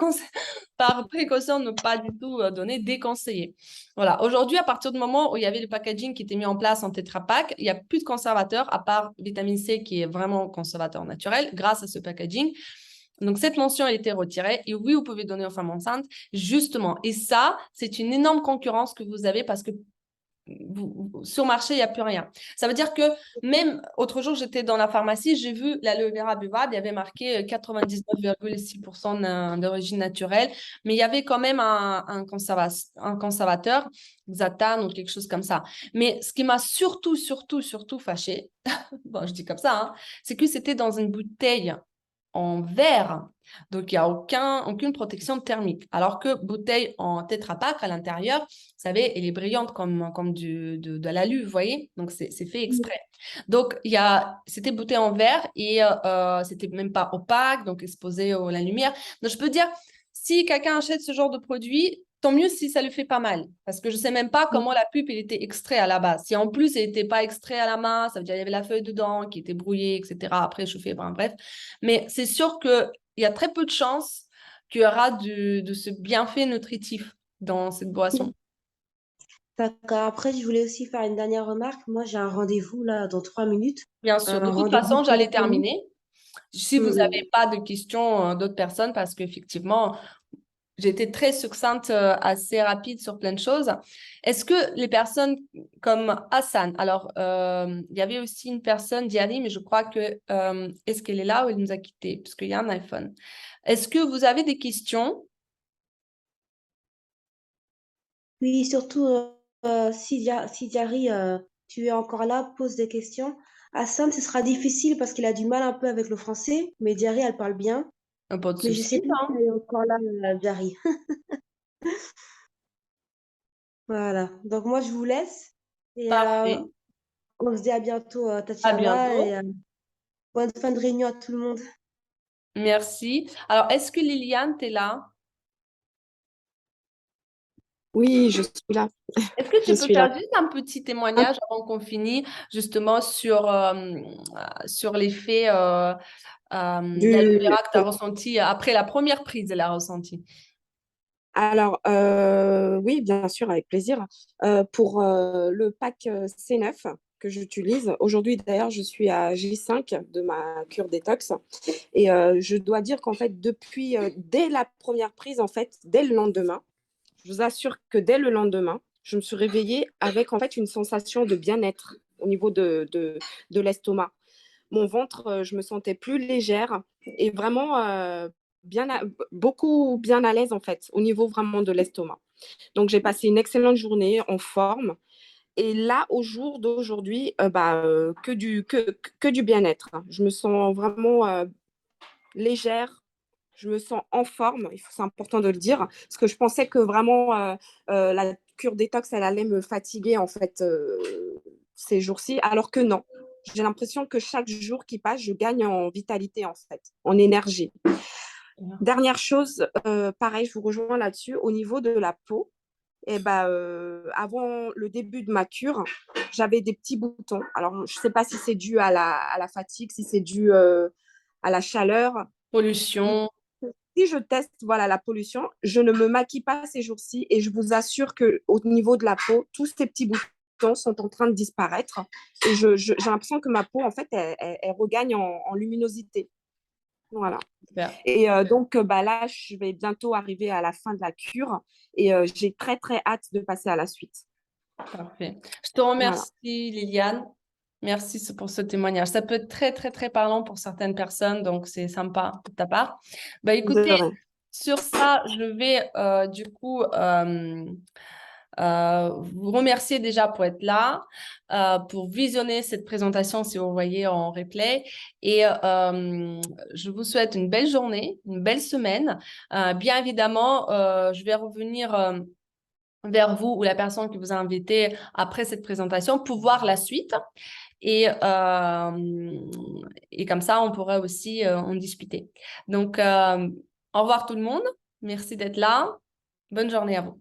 précaution ne pas du tout donner déconseillé. Voilà. Aujourd'hui, à partir du moment où il y avait le packaging qui était mis en place en Tetra Pak, il n'y a plus de conservateurs à part vitamine C qui est vraiment conservateur naturel grâce à ce packaging. Donc, cette mention a été retirée. Et oui, vous pouvez donner aux femmes enceintes, justement. Et ça, c'est une énorme concurrence que vous avez parce que sur le marché, il n'y a plus rien. Ça veut dire que même autre jour, j'étais dans la pharmacie, j'ai vu l'aloe vera buvable, il y avait marqué 99,6% d'origine naturelle, mais il y avait quand même un conservateur, Xatane ou quelque chose comme ça. Mais ce qui m'a surtout fâché, bon, je dis comme ça, hein, c'est que c'était dans une bouteille en verre. Donc, il n'y a aucune protection thermique. Alors que bouteille en Tetra Pak à l'intérieur, vous savez, elle est brillante comme de l'alu, vous voyez? Donc, c'est fait exprès. Donc, c'était bouteille en verre et c'était même pas opaque, donc exposé à la lumière. Donc, je peux dire, si quelqu'un achète ce genre de produit, tant mieux si ça lui fait pas mal. Parce que je sais même pas comment la pulpe, il était extrait à la base. Si en plus, elle n'était pas extrait à la main, ça veut dire qu'il y avait la feuille dedans qui était brouillée, etc. Après, chauffée, bref. Mais c'est sûr qu'il y a très peu de chances qu'il y aura de ce bienfait nutritif dans cette boisson. D'accord. Après, je voulais aussi faire une dernière remarque. Moi, j'ai un rendez-vous là dans 3 minutes. Bien sûr. Un De toute rendez-vous façon, j'allais téléphonique. terminer. Si vous Mm, n'avez pas de questions d'autres personnes, parce qu'effectivement, j'ai été très succincte, assez rapide sur plein de choses. Est-ce que les personnes comme Hassan, alors il y avait aussi une personne, Diary, mais je crois que, est-ce qu'elle est là ou elle nous a quittés? Parce qu'il y a un iPhone. Est-ce que vous avez des questions? oui, surtout si Diary, tu es encore là, pose des questions. Hassan, ce sera difficile parce qu'il a du mal un peu avec le français, mais Diary, elle parle bien. Pas de Mais je souci, sais pas si hein. elle est encore là, Diary. Voilà. Donc moi, je vous laisse et Parfait. on se dit à bientôt, À Tatiana, et bientôt. bonne fin de réunion à tout le monde. Merci. Alors, est-ce que Liliane, tu es là? Oui, je suis là. Est-ce que Je tu peux suis là. faire juste un petit Hop. témoignage avant qu'on finisse, justement sur l'effet d'aloe Du... vera que tu as ressenti après la première prise de la ressenti? Alors, oui, bien sûr, avec plaisir. Pour le pack C9 que j'utilise, aujourd'hui d'ailleurs, je suis à J5 de ma cure détox. Et je dois dire qu'en fait, dès la première prise, en fait, dès le lendemain, je vous assure que dès le lendemain, je me suis réveillée avec en fait une sensation de bien-être au niveau de l'estomac. Mon ventre, je me sentais plus légère et vraiment beaucoup bien à l'aise en fait au niveau vraiment de l'estomac. Donc j'ai passé une excellente journée en forme. Et là, au jour d'aujourd'hui, que du bien-être, hein. Je me sens vraiment légère, je me sens en forme, c'est important de le dire, parce que je pensais que vraiment la cure détox, elle allait me fatiguer en fait ces jours-ci, alors que non. J'ai l'impression que chaque jour qui passe, je gagne en vitalité en fait, en énergie. Dernière chose, pareil, je vous rejoins là-dessus, au niveau de la peau. Et ben, avant le début de ma cure, j'avais des petits boutons. Alors, je ne sais pas si c'est dû à la fatigue, si c'est dû à la chaleur. Pollution. Si je teste voilà, la pollution, je ne me maquille pas ces jours-ci et je vous assure qu'au niveau de la peau, tous ces petits boutons sont en train de disparaître. Et j'ai l'impression que ma peau, en fait, elle regagne en luminosité. Voilà. Super. Et donc, là, je vais bientôt arriver à la fin de la cure et j'ai très, très hâte de passer à la suite. Parfait. Je te Voilà. remercie, Liliane. Merci pour ce témoignage. Ça peut être très, très, très parlant pour certaines personnes, donc c'est sympa de ta part. Bah, De écoutez, rien. sur ça, je vais du coup vous remercier déjà pour être là, pour visionner cette présentation si vous voyez en replay. Et je vous souhaite une belle journée, une belle semaine. Bien évidemment, je vais revenir vers vous ou la personne qui vous a invité après cette présentation pour voir la suite. Et, et comme ça, on pourra aussi en discuter. Donc, au revoir tout le monde. Merci d'être là. Bonne journée à vous.